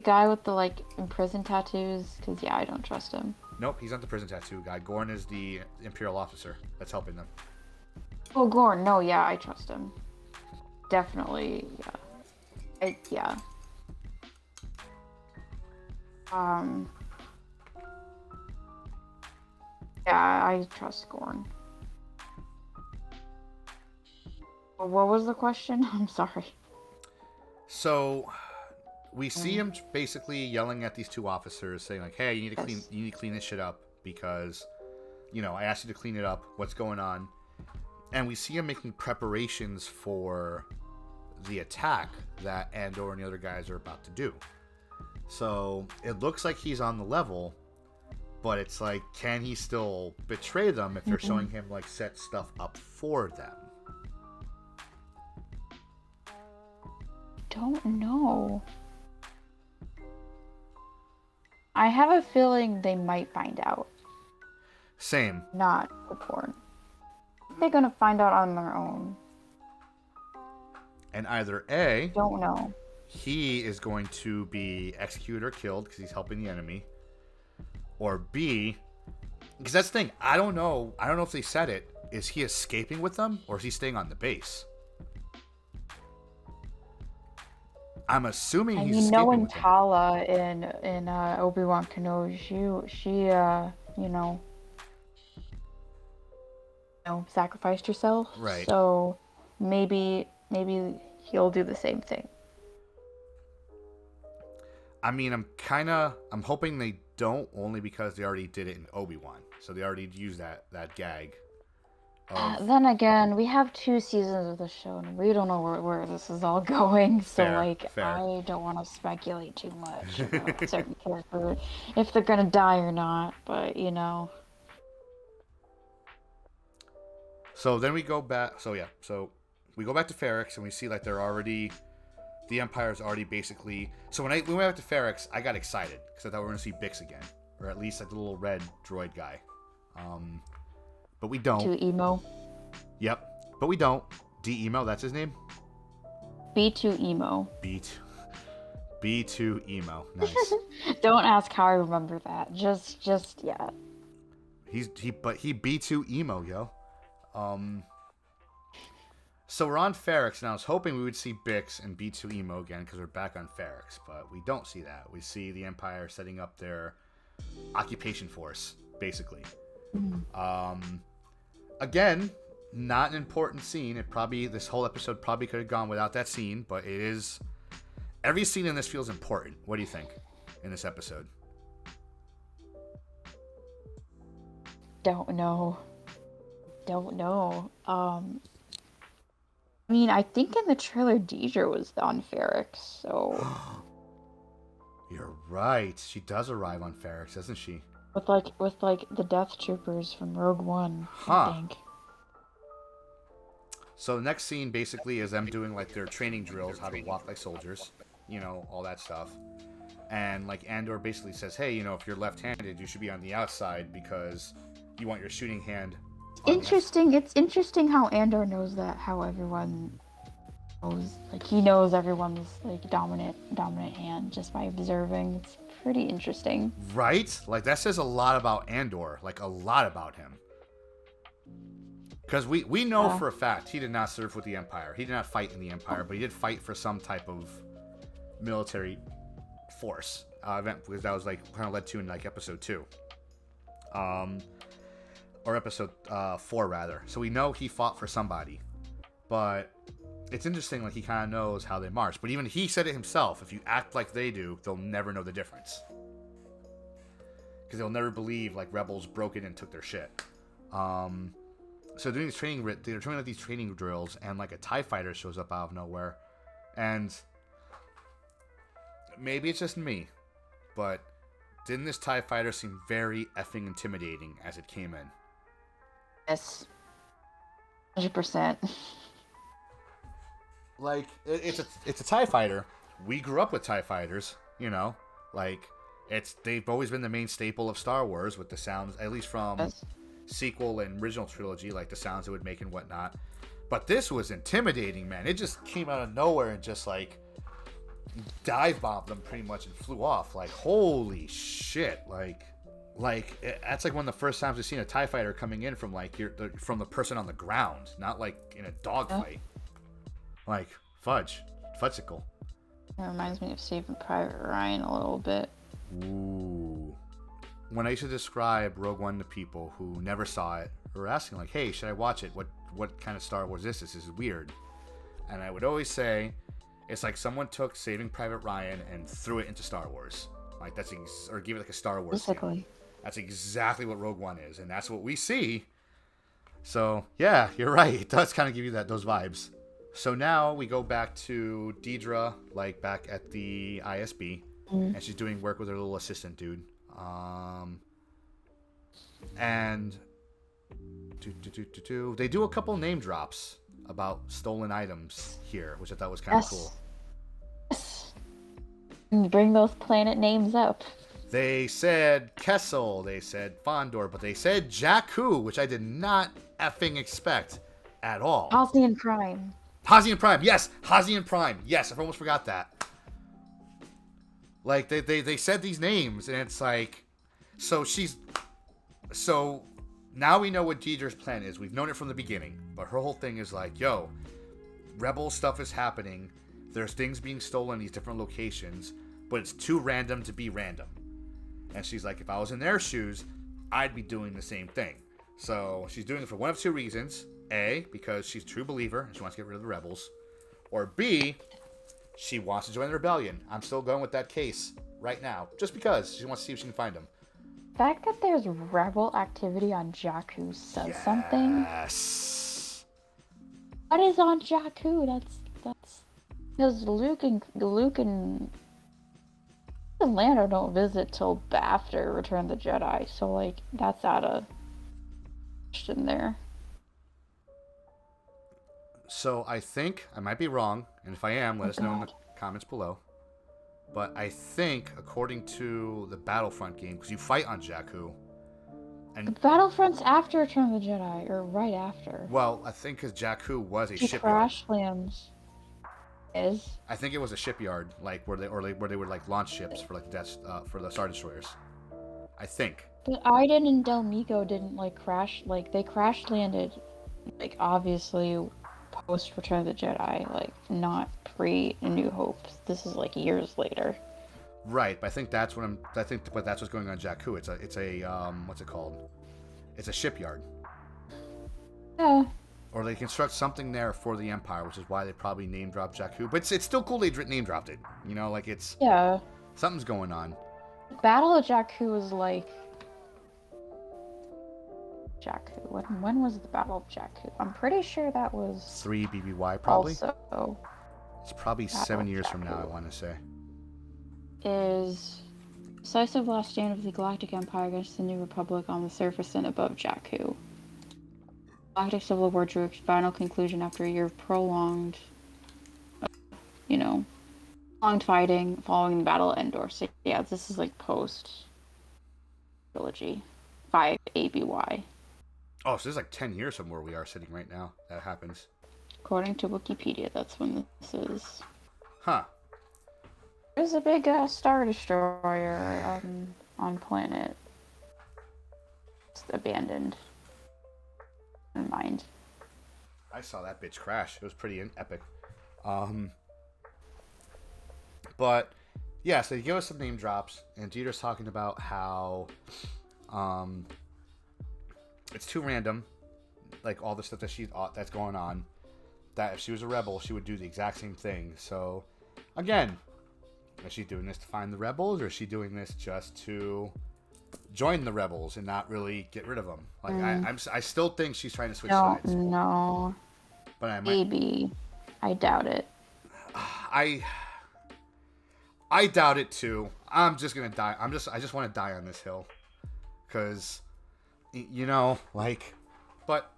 Guy with the like imprisoned tattoos, because yeah, I don't trust him. Nope, he's not the prison tattoo guy. Gorn is the Imperial officer that's helping them. Oh, Gorn, no, yeah, I trust him. Definitely, yeah. Yeah. Yeah, I trust Gorn. What was the question? I'm sorry. So we see him basically yelling at these 2 officers, saying like, "Hey, you need to clean this shit up because, you know, I asked you to clean it up. What's going on?" And we see him making preparations for the attack that Andor and the other guys are about to do. So it looks like he's on the level, but it's like, can he still betray them if they're showing him like set stuff up for them? Don't know. I have a feeling they might find out. Same. Not Gorn. They're gonna find out on their own. And either A, don't know, he is going to be executed or killed because he's helping the enemy, or B, because that's the thing, I don't know if they said it, is he escaping with them or is he staying on the base? I'm assuming he's escaping with them. In Tala in Obi-Wan Kenobi, she sacrificed herself. Right. So maybe he'll do the same thing. I mean, I'm hoping they don't, only because they already did it in Obi-Wan. So they already used that gag. Then again, we have 2 seasons of the show, and we don't know where this is all going. So, Fair. I don't want to speculate too much about certain characters, if they're gonna die or not. But So then we go back. So we go back to Ferrix, and we see like the Empire's already basically. So when we went back to Ferrix, I got excited because I thought we were gonna see Bix again, or at least like the little red droid guy. But we don't. to emo, Yep. But we don't. D-Emo, that's his name? B2 emo. B2 Emo. Nice. Don't ask how I remember that. Just yeah. He B2 Emo, yo. So we're on Ferrix, and I was hoping we would see Bix and B2 Emo again because we're back on Ferrix, but we don't see that. We see the Empire setting up their occupation force, basically. Again, not an important scene. This whole episode probably could have gone without that scene, but it is. Every scene in this feels important. What do you think in this episode? Don't know. I mean, I think in the trailer Deidre was on Ferrix, so You're right. She does arrive on Ferrix, doesn't she? with the Death Troopers from Rogue One, Huh. I think. So the next scene basically is them doing like their training drills, how to walk like soldiers, all that stuff. And like Andor basically says, hey, if you're left-handed, you should be on the outside because you want your shooting hand. Interesting. It's interesting how Andor knows that. How everyone knows, like he knows everyone's like dominant hand just by observing. It's pretty interesting. Right? Like that says a lot about Andor, like a lot about him. Because we know for a fact he did not serve with the Empire. He did not fight in the Empire, but he did fight for some type of military force event, because that was like kind of led to in like episode 2. Or episode 4 rather. So we know he fought for somebody. But it's interesting, like he kind of knows how they march. But even he said it himself, if you act like they do, they'll never know the difference. Because they'll never believe like rebels broke in and took their shit. So doing these they're doing like these training drills, and like a TIE fighter shows up out of nowhere. And maybe it's just me, but didn't this TIE fighter seem very effing intimidating as it came in? Yes, 100%. Like it's a TIE fighter. We grew up with TIE fighters, like they've always been the main staple of Star Wars, with the sounds, at least from sequel and original trilogy, like the sounds it would make and whatnot. But this was intimidating, man. It just came out of nowhere and just like dive bombed them pretty much and flew off. Like holy shit! Like that's like one of the first times we've seen a TIE fighter coming in from like from the person on the ground, not like in a dogfight. Like fudgesicle. It reminds me of Saving Private Ryan a little bit. Ooh. When I used to describe Rogue One to people who never saw it, or asking like, "Hey, should I watch it? What kind of Star Wars is this? This is weird." And I would always say, it's like someone took Saving Private Ryan and threw it into Star Wars. Like or gave it like a Star Wars. Basically. That's exactly what Rogue One is, and that's what we see. So yeah, you're right. It does kind of give you those vibes. So now we go back to Deidre, like back at the ISB, and she's doing work with her little assistant dude. And they do a couple name drops about stolen items here, which I thought was kind of cool. Yes. Bring those planet names up. They said Kessel, they said Fondor, but they said Jakku, which I did not effing expect at all. Halcyon Prime. Hazian Prime, yes! Hazian Prime, yes, I almost forgot that. Like, they said these names, and it's like... So, now we know what Deidre's plan is. We've known it from the beginning. But her whole thing is like, yo, rebel stuff is happening. There's things being stolen in these different locations, but it's too random to be random. And she's like, if I was in their shoes, I'd be doing the same thing. So she's doing it for one of two reasons. A, because she's a true believer and she wants to get rid of the rebels. Or B, she wants to join the rebellion. I'm still going with that case right now. Just because she wants to see if she can find him. The fact that there's rebel activity on Jakku says something. Yes. What is on Jakku? That's because Luke and Lando don't visit till after Return of the Jedi, so like that's out of question there. So I think, I might be wrong, and if I am, let us know in the comments below. But I think, according to the Battlefront game, because you fight on Jakku, and the Battlefront's after Return of the Jedi, or right after. Well, I think because Jakku was a shipyard. Crash lands. I think it was a shipyard, like where they would like launch ships for like for the Star Destroyers. I think. But Iden and Del Mico didn't like crash. Like they crash landed, like obviously post Return of the Jedi, like not pre A New Hope. This is like years later. Right, but I think that's what's going on in Jakku. It's a what's it called? It's a shipyard. Yeah. Or they construct something there for the Empire, which is why they probably name dropped Jakku. But it's still cool they name dropped it. You know, like it's something's going on. Battle of Jakku was like Jakku. When was the Battle of Jakku? I'm pretty sure that was 3 BBY probably. Also, it's probably Battle 7 years from now. I want to say. Is decisive last stand of the Galactic Empire against the New Republic on the surface and above Jakku. Galactic Civil War drew its final conclusion after a year of prolonged fighting following the Battle of Endor. So yeah, this is like post trilogy 5 ABY. Oh, so this is like 10 years from where we are sitting right now. That happens. According to Wikipedia, that's when this is. Huh. There's a big Star Destroyer on planet. It's abandoned. In mind. I saw that bitch crash. It was pretty epic. But yeah, so you give us some name drops, and Jeter's talking about how it's too random, like all the stuff that's going on. That if she was a rebel, she would do the exact same thing. So again, is she doing this to find the rebels, or is she doing this just to join the rebels and not really get rid of them? Like I still think she's trying to switch sides. No. But maybe. I doubt it. I doubt it too. I'm just gonna die. I just want to die on this hill, because, but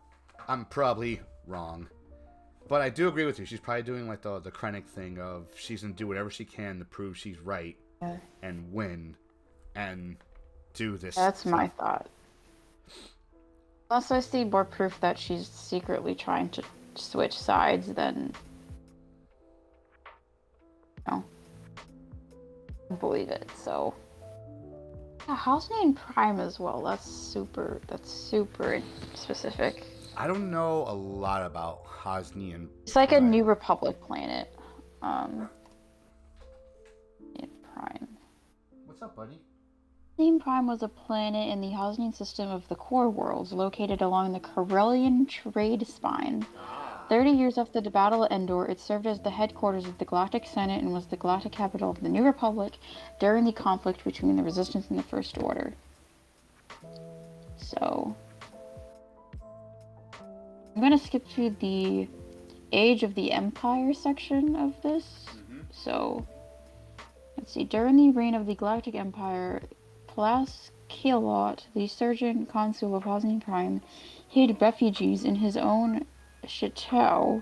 I'm probably wrong. But I do agree with you. She's probably doing like the Krennic thing of she's gonna do whatever she can to prove she's right and win and do this. That's my thought. Unless I see more proof that she's secretly trying to switch sides, then I believe it. So yeah, Hosnian Prime as well. That's super specific. I don't know a lot about Hosnian. It's like a New Republic planet. In Prime. What's up, buddy? Hosnian Prime was a planet in the Hosnian system of the Core Worlds, located along the Corellian Trade Spine. 30 years after the Battle of Endor, it served as the headquarters of the Galactic Senate and was the galactic capital of the New Republic during the conflict between the Resistance and the First Order. So, I'm going to skip to the Age of the Empire section of this. So, let's see. During the reign of the Galactic Empire, Plas Keelot, the Surgeon Consul of Hosnian Prime, hid refugees in his own chateau,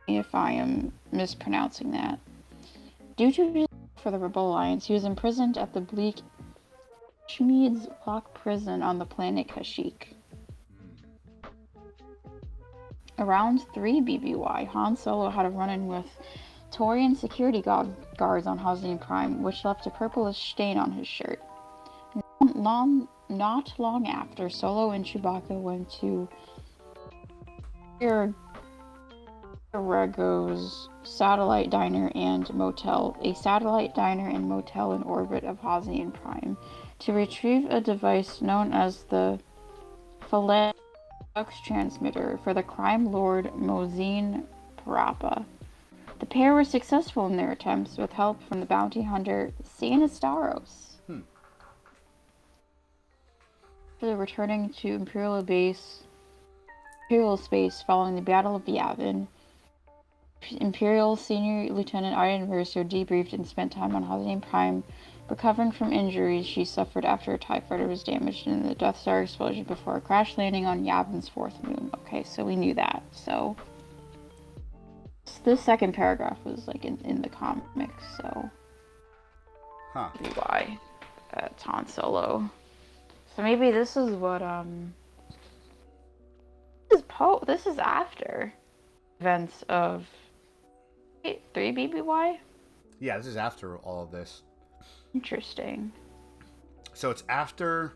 if I am mispronouncing that. Due to his for the Rebel Alliance, he was imprisoned at the bleak Schmiede's Lock prison on the planet Kashyyyk. Around 3 BBY, Han Solo had a run-in with Torian security guards on Hosnian Prime, which left a purplish stain on his shirt. Not long after, Solo and Chewbacca went to Rego's satellite diner and motel, a satellite diner and motel in orbit of Hosnian Prime, to retrieve a device known as the phalanx transmitter for the crime lord Mosine Parappa. The pair were successful in their attempts with help from the bounty hunter Sanistaros. After returning to Imperial space following the Battle of Yavin, Imperial Senior Lieutenant Iden Mercer debriefed and spent time on Hosnian Prime, recovering from injuries she suffered after a TIE fighter was damaged in the Death Star explosion before a crash landing on Yavin's fourth moon. Okay, so we knew that. So this second paragraph was like in the comics, so why it's Han Solo. So maybe this is what this is after events of 3 BBY? Yeah, this is after all of this. Interesting. So it's after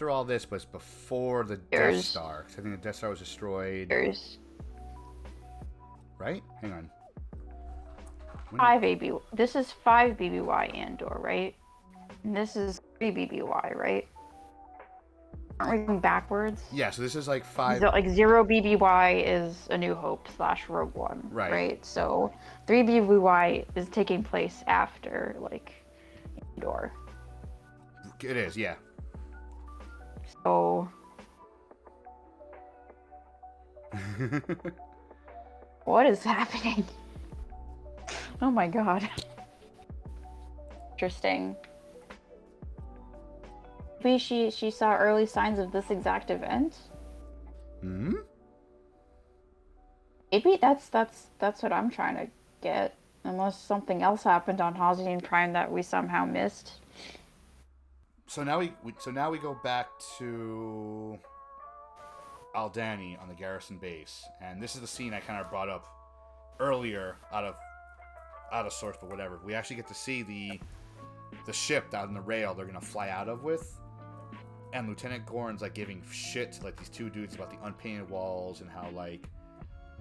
all this, but it's before the Death Star. 'Cause I think the Death Star was destroyed. Right? Hang on. 5 BBY. This is 5 BBY Andor, right? And this is 3 BBY, right? Aren't we going backwards? Yeah, so this is like 5... So, like 0 BBY is A New Hope / Rogue One, right? So 3 BBY is taking place after, like, Andor. It is, yeah. So... what is happening? Oh my god. Interesting. Maybe she saw early signs of this exact event. Maybe that's what I'm trying to get. Unless something else happened on Hosnian Prime that we somehow missed. So now we go back to Aldani on the garrison base, and this is the scene I kind of brought up earlier out of source, but whatever. We actually get to see the ship out in the rail they're gonna fly out of with. And Lieutenant Gorn's like giving shit to like these two dudes about the unpainted walls and how like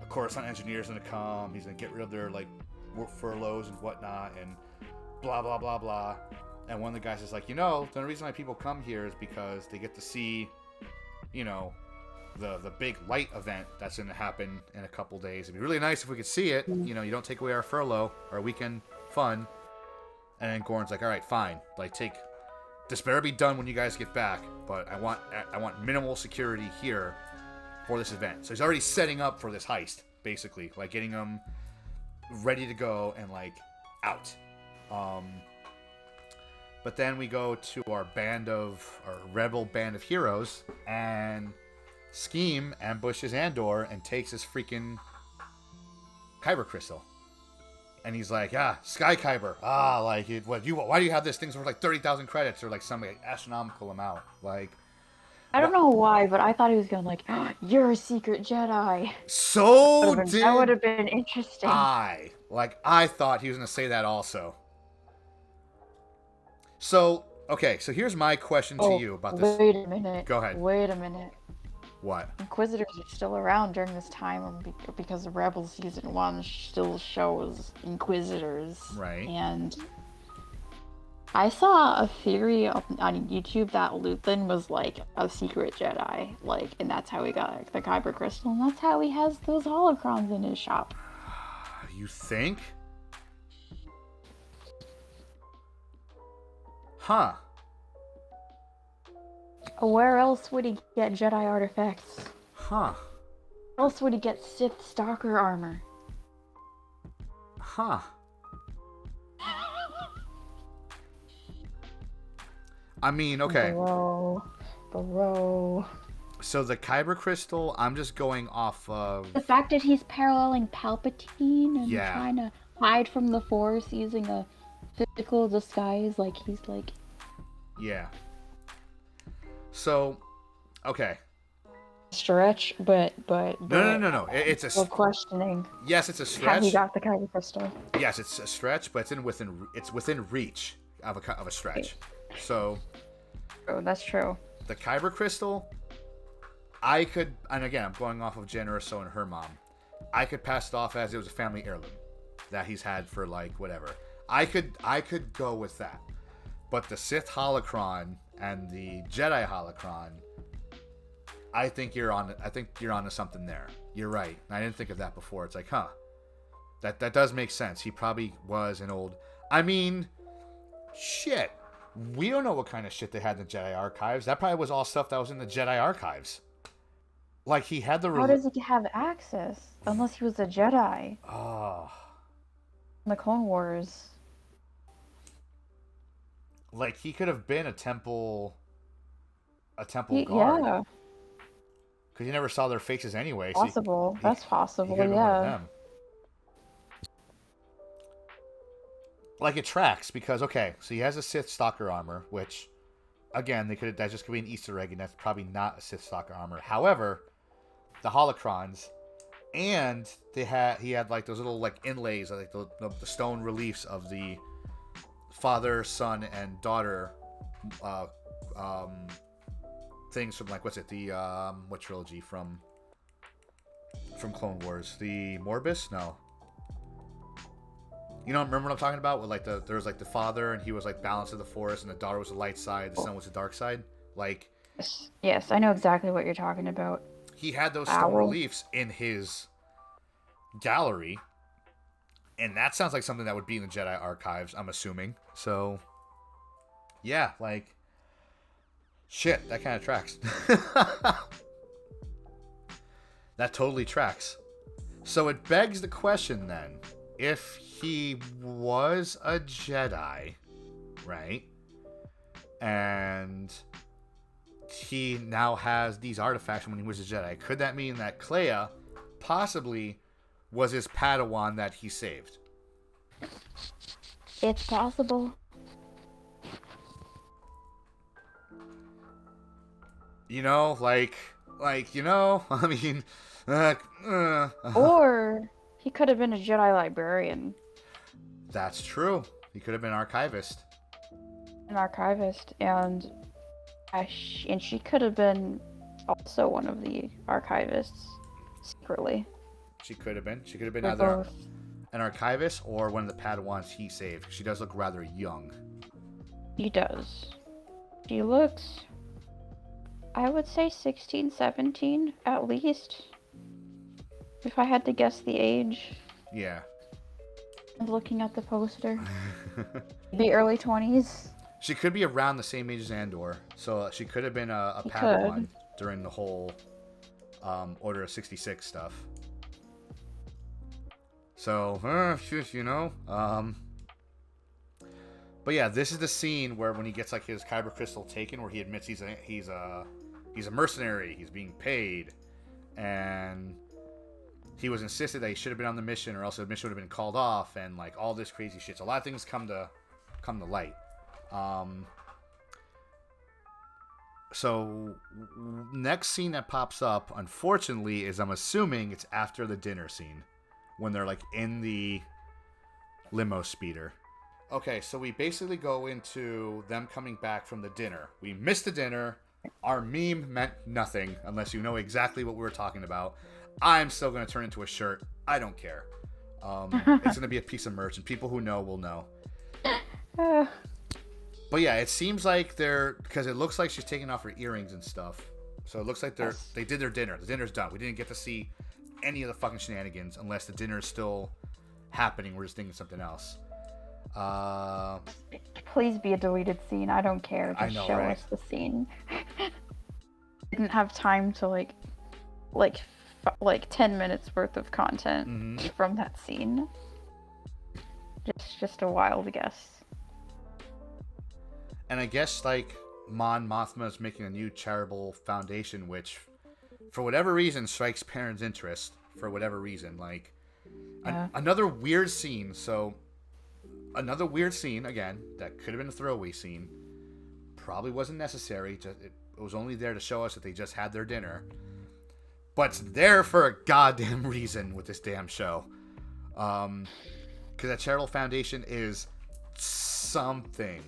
a Coruscant engineer's gonna come. He's gonna get rid of their like work furloughs and whatnot and blah blah blah blah. And one of the guys is like, the only reason why people come here is because they get to see, the big light event that's gonna happen in a couple days. It'd be really nice if we could see it. You don't take away our furlough, our weekend fun. And then Gorn's like, all right, fine. Like this better be done when you guys get back, but I want minimal security here for this event. So he's already setting up for this heist, basically, like getting them ready to go and like out. But then we go to our rebel band of heroes, and Scheme ambushes Andor and takes his freaking kyber crystal. And he's like, Sky Kyber. Why do you have this? Thing's worth like 30,000 credits or like some like astronomical amount. Like, I don't know why, but I thought he was going like, you're a secret Jedi. That would have been interesting. I thought he was going to say that also. So, okay, so here's my question to you about this. Wait a minute. Go ahead. Wait a minute. What? Inquisitors are still around during this time because the Rebels Season 1 still shows Inquisitors. Right. And I saw a theory on YouTube that Luthen was like a secret Jedi, and that's how he got the Kyber Crystal, and that's how he has those holocrons in his shop. You think? Huh. Where else would he get Jedi artifacts? Huh. Where else would he get Sith Stalker armor? Huh. I mean, okay. Bro. So the Kyber Crystal, I'm just going off of... The fact that he's paralleling Palpatine and trying to hide from the Force using a physical disguise, he's like... Yeah. So, okay. Stretch, but No. It's a... We're questioning. Yes, it's a stretch. How he got the Kyber Crystal. Yes, it's a stretch, but it's within reach of a stretch. So... Oh, that's true. The Kyber Crystal, I could... And again, I'm going off of Jen Urso and her mom. I could pass it off as it was a family heirloom that he's had for, whatever. I could go with that. But the Sith holocron and the Jedi holocron, I think you're on to something there. You're right. I didn't think of that before. It's like, huh. That does make sense. He probably was an old. I mean, shit. We don't know what kind of shit they had in the Jedi archives. That probably was all stuff that was in the Jedi archives. Like he had the. How does he have access unless he was a Jedi? Oh. In the Clone Wars. Like he could have been a temple guard. Yeah. Because you never saw their faces anyway. Possible. So That's possible, he yeah. Like it tracks because so he has a Sith Stalker armor, which again that just could be an Easter egg, and that's probably not a Sith Stalker armor. However, the holocrons, and he had like those little like inlays, like the stone reliefs of the father, son, and daughter things from like what's it what trilogy from Clone Wars? The Morbus? No. You know, remember what I'm talking about? With like there was like the father, and he was like balance of the force, and the daughter was the light side, the son was the dark side. Like, yes, I know exactly what you're talking about. He had those stone reliefs in his gallery, and that sounds like something that would be in the Jedi archives. I'm assuming. So, yeah, like, shit, that kind of tracks. That totally tracks. So it begs the question then, if he was a Jedi, right? And he now has these artifacts from when he was a Jedi. Could that mean that Clea possibly was his Padawan that he saved? It's possible. You know, I mean... Or he could have been a Jedi librarian. That's true. He could have been archivist. An archivist, and she could have been also one of the archivists secretly. She could have been. She could have been either an archivist or one of the Padawans he saved. She does look rather young. She does. She looks, I would say 16, 17 at least. If I had to guess the age. Yeah. I'm looking at the poster. The early 20s. She could be around the same age as Andor, so she could have been a Padawan during the whole Order of 66 stuff. So, you know. But yeah, this is the scene where when he gets like his kyber crystal taken, where he admits he's a mercenary, he's being paid, and he was insisted that he should have been on the mission, or else the mission would have been called off, and like all this crazy shit. So a lot of things come to light. So next scene that pops up, unfortunately, is I'm assuming it's after the dinner scene, when they're like in the limo speeder. Okay, so we basically go into them coming back from the dinner. We missed the dinner. Our meme meant nothing unless you know exactly what we were talking about. I'm still going to turn into a shirt. I don't care. It's going to be a piece of merch, and people who know will know. But yeah, it seems like because it looks like she's taking off her earrings and stuff. So it looks like they did their dinner. The dinner's done. We didn't get to see any of the fucking shenanigans unless the dinner is still happening. We're just thinking something else. Please be a deleted scene. I don't care. Just show us the scene. Didn't have time to like 10 minutes worth of content from that scene. Just a wild guess. And I guess like Mon Mothma is making a new charitable foundation, which for whatever reason strikes parents' interest. For whatever reason, like another weird scene. So another weird scene again that could have been a throwaway scene. Probably wasn't necessary. It was only there to show us that they just had their dinner. But it's there for a goddamn reason with this damn show. Because that charitable foundation is something.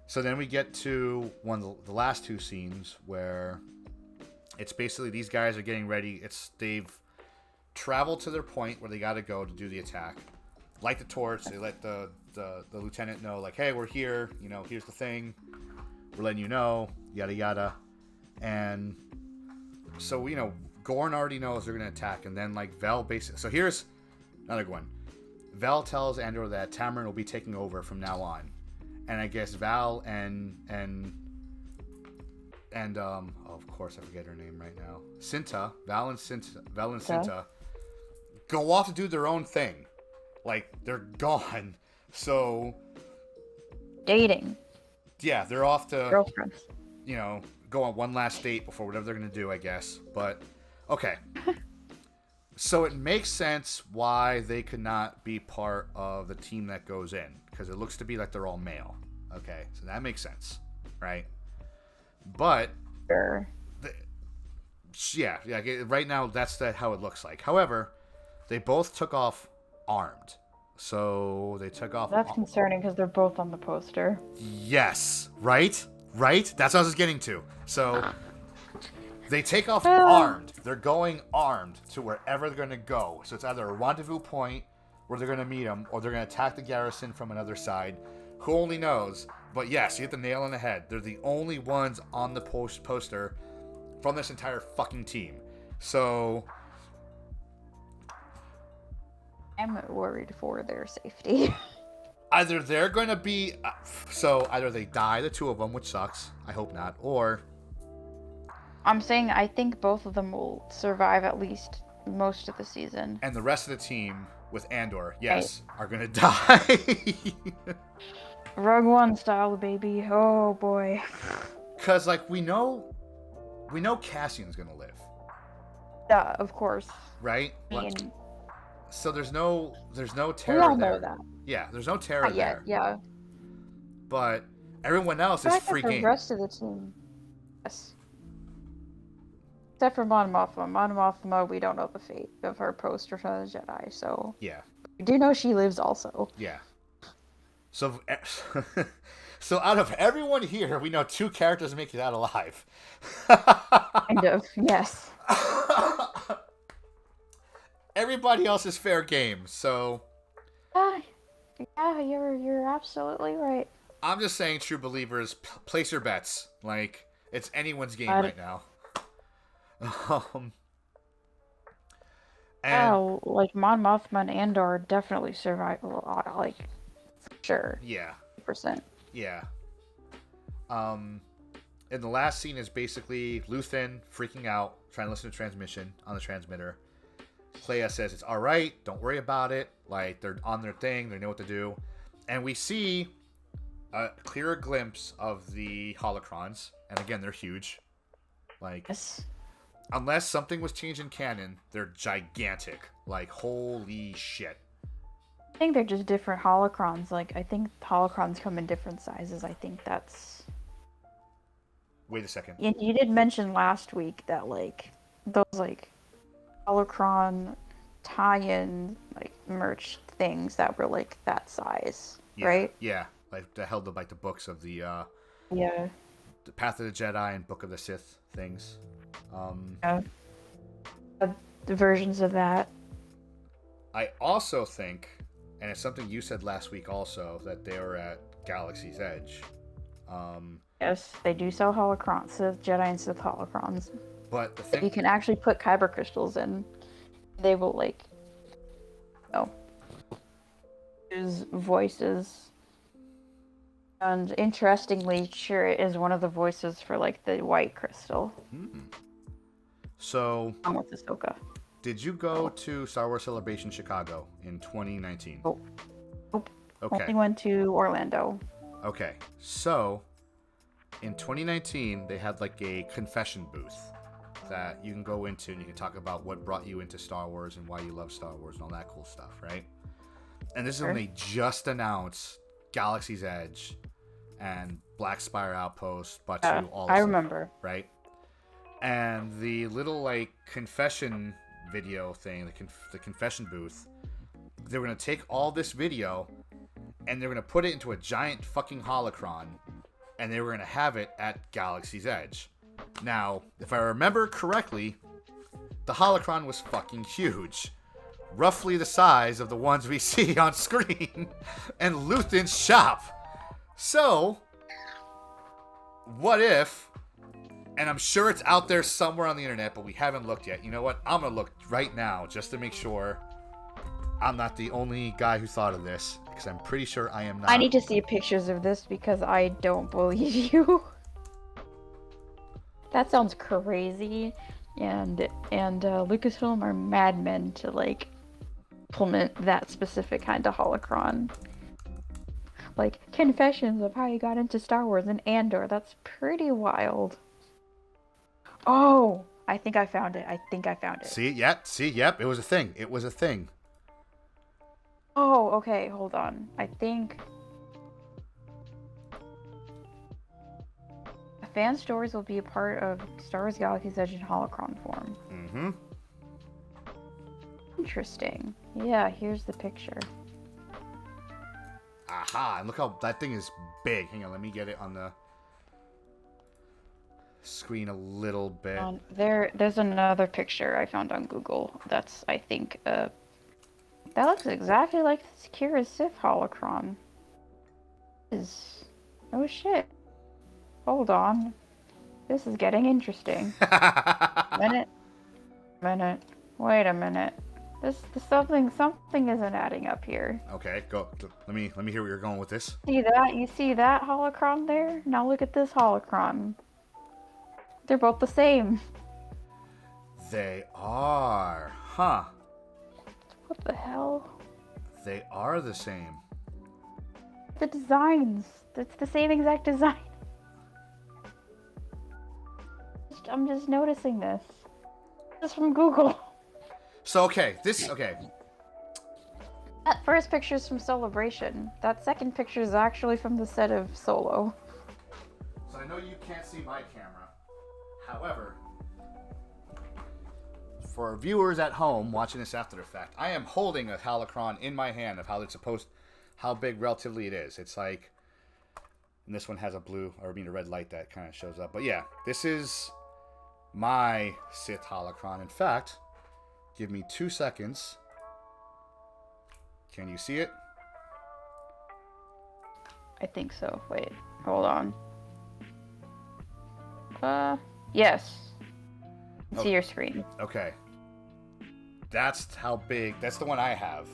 So then we get to one of the last two scenes where it's basically these guys are getting ready. They've traveled to their point where they got to go to do the attack. Light the torch. They let the lieutenant know, like, hey, we're here. You know, here's the thing. we're letting you know, yada yada. And so, Gorn already knows they're going to attack. And then, like, Vel basically... So here's another one. Vel tells Andor that Tamarin will be taking over from now on. And I guess Val and of course, I forget her name right now. Val and Cinta go off to do their own thing. Like, they're gone. So... Dating. Yeah, they're off to... Girlfriends. Go on one last date before whatever they're going to do, I guess. But, okay. So it makes sense why they could not be part of the team that goes in. Because it looks to be like they're all male. Okay, so that makes sense. Right? But... Sure. Yeah, right now that's how it looks like. However, they both took off armed. So they took off... That's concerning because they're both on the poster. Yes, right? Right? That's what I was getting to. So they take off armed. They're going armed to wherever they're going to go. So it's either a rendezvous point where they're going to meet them, or they're going to attack the garrison from another side. Who only knows? But yes, you hit the nail on the head. They're the only ones on the poster from this entire fucking team. So I'm worried for their safety. either they're going to be... So either they die, the two of them, which sucks. I hope not. Or... I'm saying I think both of them will survive at least most of the season. And the rest of the team with Andor, yes, are going to die. Rogue One style, baby. Oh, boy. Because, like, we know Cassian's going to live. Yeah, of course. Right? I mean, so there's no terror we all there. know that. Yeah, there's no terror Not yet, there. yeah. But everyone else is free game. The rest of the team, yes. Except for Mon Mothma. Mon Mothma, we don't know the fate of her post Return of the Jedi, so... Yeah. We do know she lives also. Yeah. So, so out of everyone here, we know 2 characters make it out alive. Kind of, yes. Everybody else is fair game, so... Yeah, you're absolutely right. I'm just saying, true believers, place your bets. Like, it's anyone's game right now. And like Mon Mothma and Andor definitely survive a lot, like, for sure. Yeah. 100%. Yeah. And the last scene is basically Luthen freaking out, trying to listen to transmission on the transmitter. Leia says it's all right, don't worry about it. Like, they're on their thing, they know what to do. And we see a clearer glimpse of the holocrons. And again, they're huge. Like, Yes. Unless something was changed in canon, they're gigantic. Like, holy shit. I think they're just different holocrons. Like, I think holocrons come in different sizes. I think that's... Wait a second. You did mention last week that, like, those, like, holocron tie-in, like, merch things that were, like, that size, Yeah, right? Yeah. Like, they held the, like, the books of the, Yeah. the Path of the Jedi and Book of the Sith things. Yeah. The versions of that. I also think, and it's something you said last week also, that they were at Galaxy's Edge. Yes, they do sell holocrons, Sith Jedi and Sith holocrons. But the That thing... you can actually put kyber crystals in. They will, like, use voices. And interestingly, Chirrut is one of the voices for, like, the white crystal. So, Along with Ahsoka. did you go to Star Wars Celebration Chicago in 2019? Oh. Nope. Okay. Only went to Orlando. Okay. So, in 2019, they had, like, a confession booth that you can go into and you can talk about what brought you into Star Wars and why you love Star Wars and all that cool stuff, right? And this is when they just announced Galaxy's Edge and Black Spire Outpost, Batu, all this I stuff, remember. right? And the little, like, confession video thing, the confession booth, they were going to take all this video and they were going to put it into a giant fucking holocron and they were going to have it at Galaxy's Edge. Now, if I remember correctly, the holocron was fucking huge. Roughly the size of the ones we see on screen and Luthen's shop. So, what if, and I'm sure it's out there somewhere on the internet, but we haven't looked yet. You know what? I'm going to look right now just to make sure I'm not the only guy who thought of this, because I'm pretty sure I am not. I need to see pictures of this because I don't believe you. That sounds crazy, and Lucasfilm are madmen to like implement that specific kind of holocron. Like confessions of how you got into Star Wars and Andor. That's pretty wild. Oh, I think I found it. See, yep. It was a thing. Oh, okay. Hold on. I think fan stories will be a part of Star Wars Galaxy's Edge in holocron form. Mm-hmm. Interesting. Yeah, here's the picture. Aha, and look how that thing is big. Hang on, let me get it on the screen a little bit. There's another picture I found on Google. That's, I think, that looks exactly like the Kira Sith holocron. Oh shit. Hold on. This is getting interesting. Minute. Wait a minute. This something isn't adding up here. Okay, go. Let me hear where you're going with this. See that? You see that holocron there? Now look at this holocron. They're both the same. They are. Huh. What the hell? They are the same. The designs. It's the same exact design. I'm just noticing this. This is from Google. So, okay. That first picture is from Celebration. That second picture is actually from the set of Solo. So I know you can't see my camera. However, for our viewers at home watching this after the fact, I am holding a holocron in my hand of how big relatively it is. It's like, and this one has a red light that kind of shows up. But yeah, this is my Sith holocron. In fact, give me 2 seconds. Can you see it? I think so. Wait, hold on. Yes. I see your screen. Okay. That's how big. That's the one I have.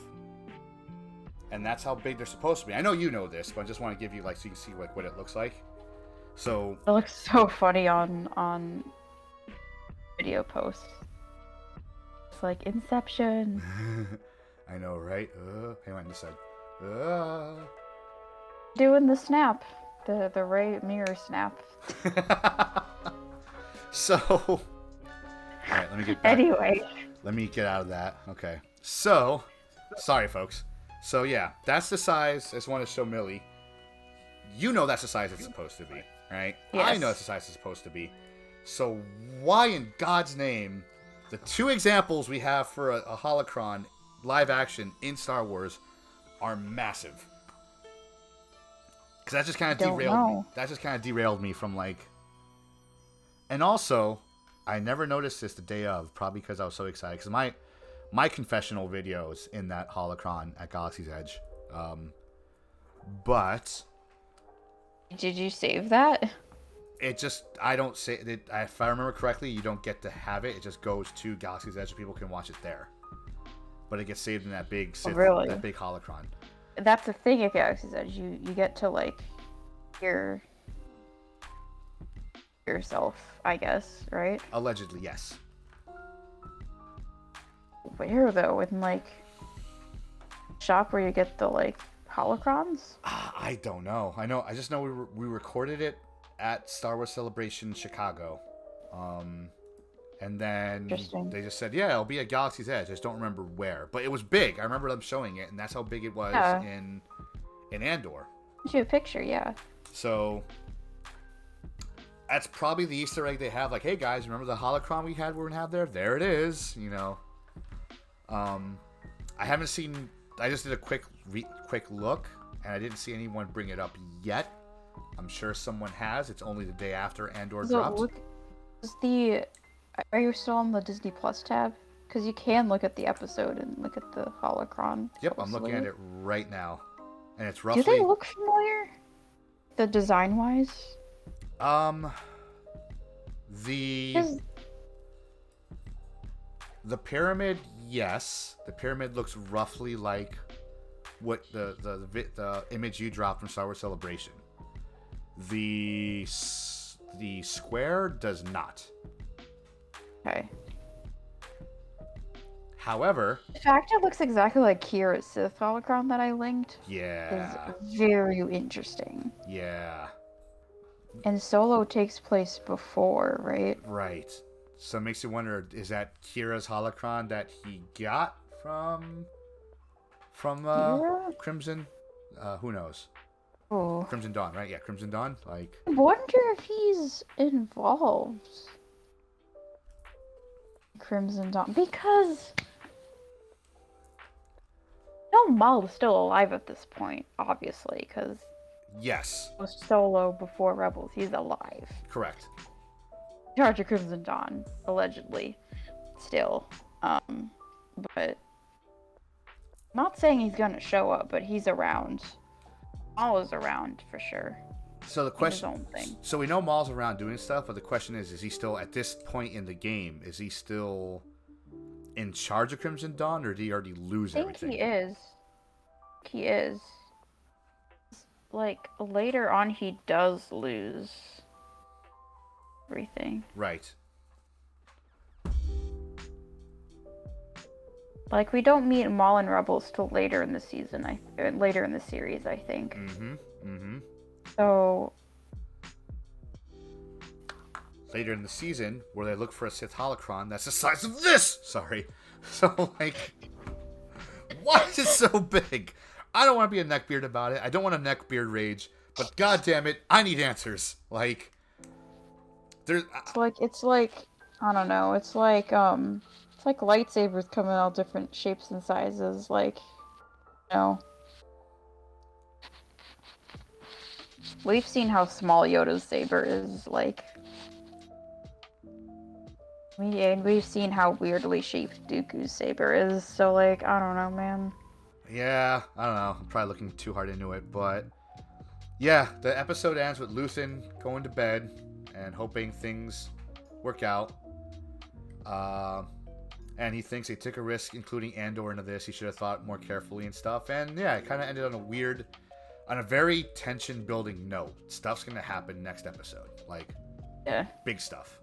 And that's how big they're supposed to be. I know you know this, but I just want to give you so you can see what it looks like. So it looks so funny on video posts. It's like Inception. I know, right? Hang on this side. Doing the snap. The Ray mirror snap. So, all right, let me get back. Anyway. Let me get out of that. Okay. So, sorry, folks. So, yeah, that's the size. I just want to show Millie. You know that's the size it's supposed to be, right? Yes. I know that's the size it's supposed to be. So, why in God's name, the 2 examples we have for a holocron live action in Star Wars are massive? Because that just kind of derailed me. That just kind of derailed me from And also, I never noticed this the day of, probably because I was so excited. Because my confessional videos in that holocron at Galaxy's Edge. But did you save that? It just, I don't say it. If I remember correctly, you don't get to have it. It just goes to Galaxy's Edge, so people can watch it there. But it gets saved in that big Sith, that big holocron. That's the thing at Galaxy's Edge. You get to hear yourself, I guess, right? Allegedly, yes. Where though? In shop where you get the holocrons? I don't know. I just know we recorded it at Star Wars Celebration Chicago. And then they just said, yeah, it'll be at Galaxy's Edge. I just don't remember where. But it was big. I remember them showing it, and that's how big it was in Andor. Shoot a picture, yeah. So that's probably the Easter egg they have. Hey, guys, remember the holocron we're going to have there? There it is, I haven't seen... I just did a quick look, and I didn't see anyone bring it up yet. I'm sure someone has. It's only the day after Andor dropped. Are you still on the Disney Plus tab? Because you can look at the episode and look at the holocron. Yep, I'm looking at it right now. And it's roughly... Do they look familiar? The design-wise? Um, the 'Cause- the pyramid, yes, the pyramid looks roughly like what the image you dropped from Star Wars Celebration. The square does not. Okay. However, The fact it looks exactly like Kira's Sith holocron that I linked yeah, is very interesting. yeah, And Solo takes place before, right? right. So it makes you wonder: is that Kira's holocron that he got from Kira? Crimson? Who knows? Oh. Crimson Dawn, right? Yeah, Crimson Dawn. Like, I wonder if he's involved. Crimson Dawn. Because no, Maul is still alive at this point, obviously, because yes, post Solo before Rebels, he's alive. correct. Charge of Crimson Dawn, allegedly, still. But not saying he's gonna show up, but he's around. Maul is around for sure. So the question, His own thing. so we know Maul's around doing stuff, but the question is he still at this point in the game? Is he still in charge of Crimson Dawn, or did he already lose I think everything? he is. He is. Like later on, he does lose everything. Right. Like we don't meet Maul and Rebels till later in the season. Later in the series, I think. Mm-hmm. Mm-hmm. So Later in the season, where they look for a Sith holocron that's the size of this. Sorry. So like, why is it so big? I don't want to be a neckbeard about it. I don't want a neckbeard rage. But god damn it, I need answers. Like, there's. it's like I don't know. It's like lightsabers come in all different shapes and sizes. Like, you know, we've seen how small Yoda's saber is. Like, we've seen how weirdly shaped Dooku's saber is. So like, I don't know, man. Yeah, I don't know. I'm probably looking too hard into it, but yeah, the episode ends with Luthen going to bed and hoping things work out. And he thinks they took a risk including Andor into this. He should have thought more carefully and stuff. And yeah, it kind of ended on a very tension-building note. Stuff's gonna happen next episode, like Yeah. big stuff.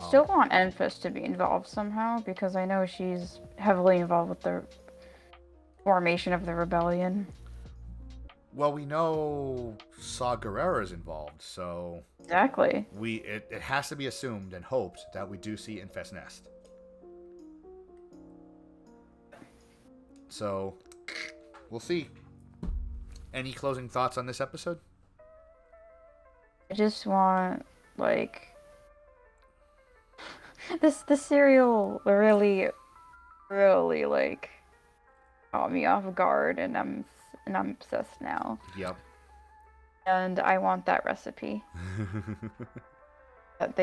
Still want Enfys to be involved somehow because I know she's heavily involved with the formation of the rebellion. Well, we know Saw Gerrera is involved, so Exactly. it has to be assumed and hoped that we do see Enfys Nest. So we'll see. Any closing thoughts on this episode? I just want like the cereal really like caught me off guard, and I'm obsessed now. Yep. And I want that recipe that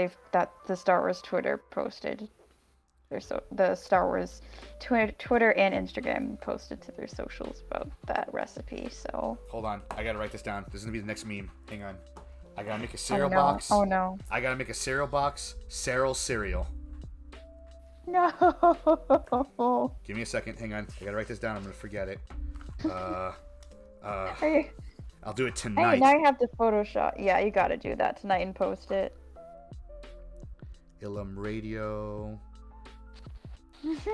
the Star Wars Twitter posted. The Star Wars Twitter and Instagram posted to their socials about that recipe. So Hold on, I gotta write this down. This is gonna be the next meme. Hang on. I gotta make a cereal no. box. Oh no. I gotta make a cereal box. Cyril's cereal. No. Give me a second. Hang on. I gotta write this down. I'm gonna forget it. Hey, I'll do it hey, tonight. now you have to Photoshop. Yeah, you gotta do that tonight and post it. Ilum Radio.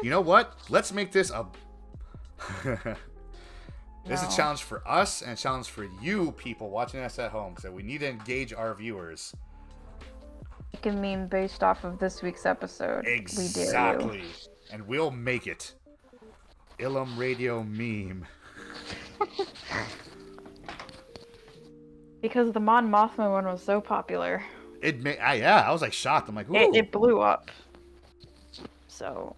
You know what? Let's make this a. This is a No. challenge for us and a challenge for you people watching us at home. So we need to engage our viewers. Make a meme based off of this week's episode. We dare Exactly. you. And we'll make it. Ilum Radio meme. Because the Mon Mothma one was so popular. I was like shocked. I'm like, ooh. It blew up. So,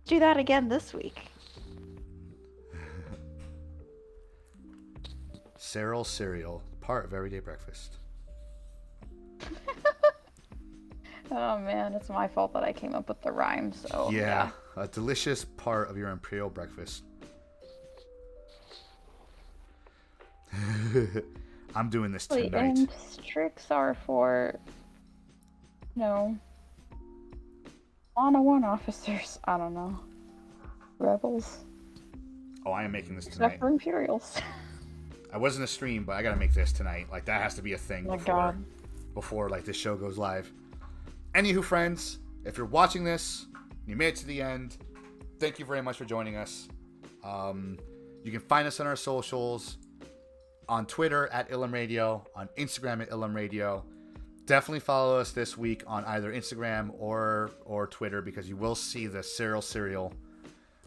do that again this week. Cyril's cereal, part of everyday breakfast. Oh man, it's my fault that I came up with the rhyme, so. Yeah, a delicious part of your imperial breakfast. I'm doing this Wait, tonight. and tricks are for, no, one officers. I don't know. Rebels. Oh, I am making this Except tonight. for Imperials. I wasn't a stream, but I gotta make this tonight. Like, that has to be a thing Oh my before, God. before like this show goes live. Anywho, friends, if you're watching this, you made it to the end. Thank you very much for joining us. You can find us on our socials, on Twitter at Ilum Radio, on Instagram at Ilum Radio. Definitely follow us this week on either Instagram or Twitter, because you will see the cereal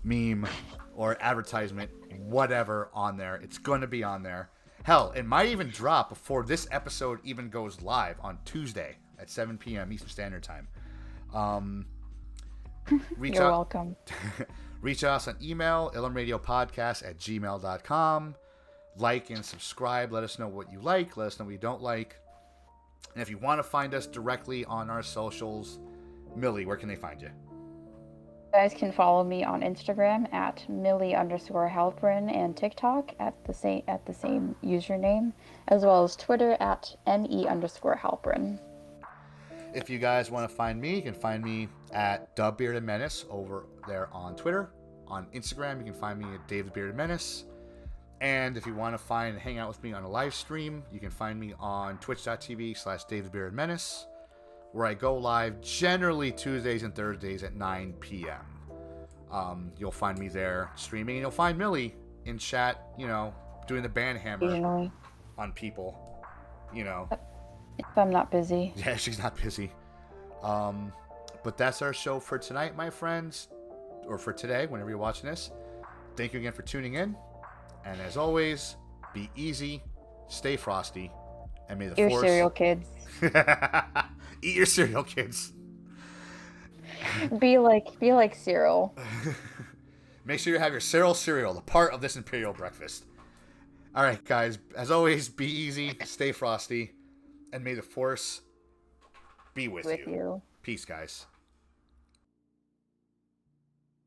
meme or advertisement, whatever, on there. It's going to be on there. Hell, it might even drop before this episode even goes live on Tuesday at 7 p.m. Eastern Standard Time. You're welcome. Reach us on email, ilumradiopodcast@gmail.com. Like and subscribe. Let us know what you like. Let us know what you don't like. And if you want to find us directly on our socials, Millie, where can they find you? You guys can follow me on Instagram at Millie_Halprin and TikTok at the same username, as well as Twitter at ME_Halprin. If you guys want to find me, you can find me at Bearded Menace over there on Twitter. On Instagram, you can find me at Dave the Bearded Menace. And if you want to hang out with me on a live stream, you can find me on twitch.tv/Dave the Bearded Menace, where I go live generally Tuesdays and Thursdays at 9 p.m. You'll find me there streaming, and you'll find Millie in chat, doing the band hammer Occasionally. on people, If I'm not busy. Yeah, she's not busy. But that's our show for tonight, my friends, or for today, whenever you're watching this. Thank you again for tuning in. And as always, be easy, stay frosty, and may the Your force... cereal kids. Eat your cereal, kids. Be like cereal. Make sure you have your cereal, the part of this Imperial breakfast. All right, guys. As always, be easy, stay frosty, and may the force be with you. You. Peace, guys.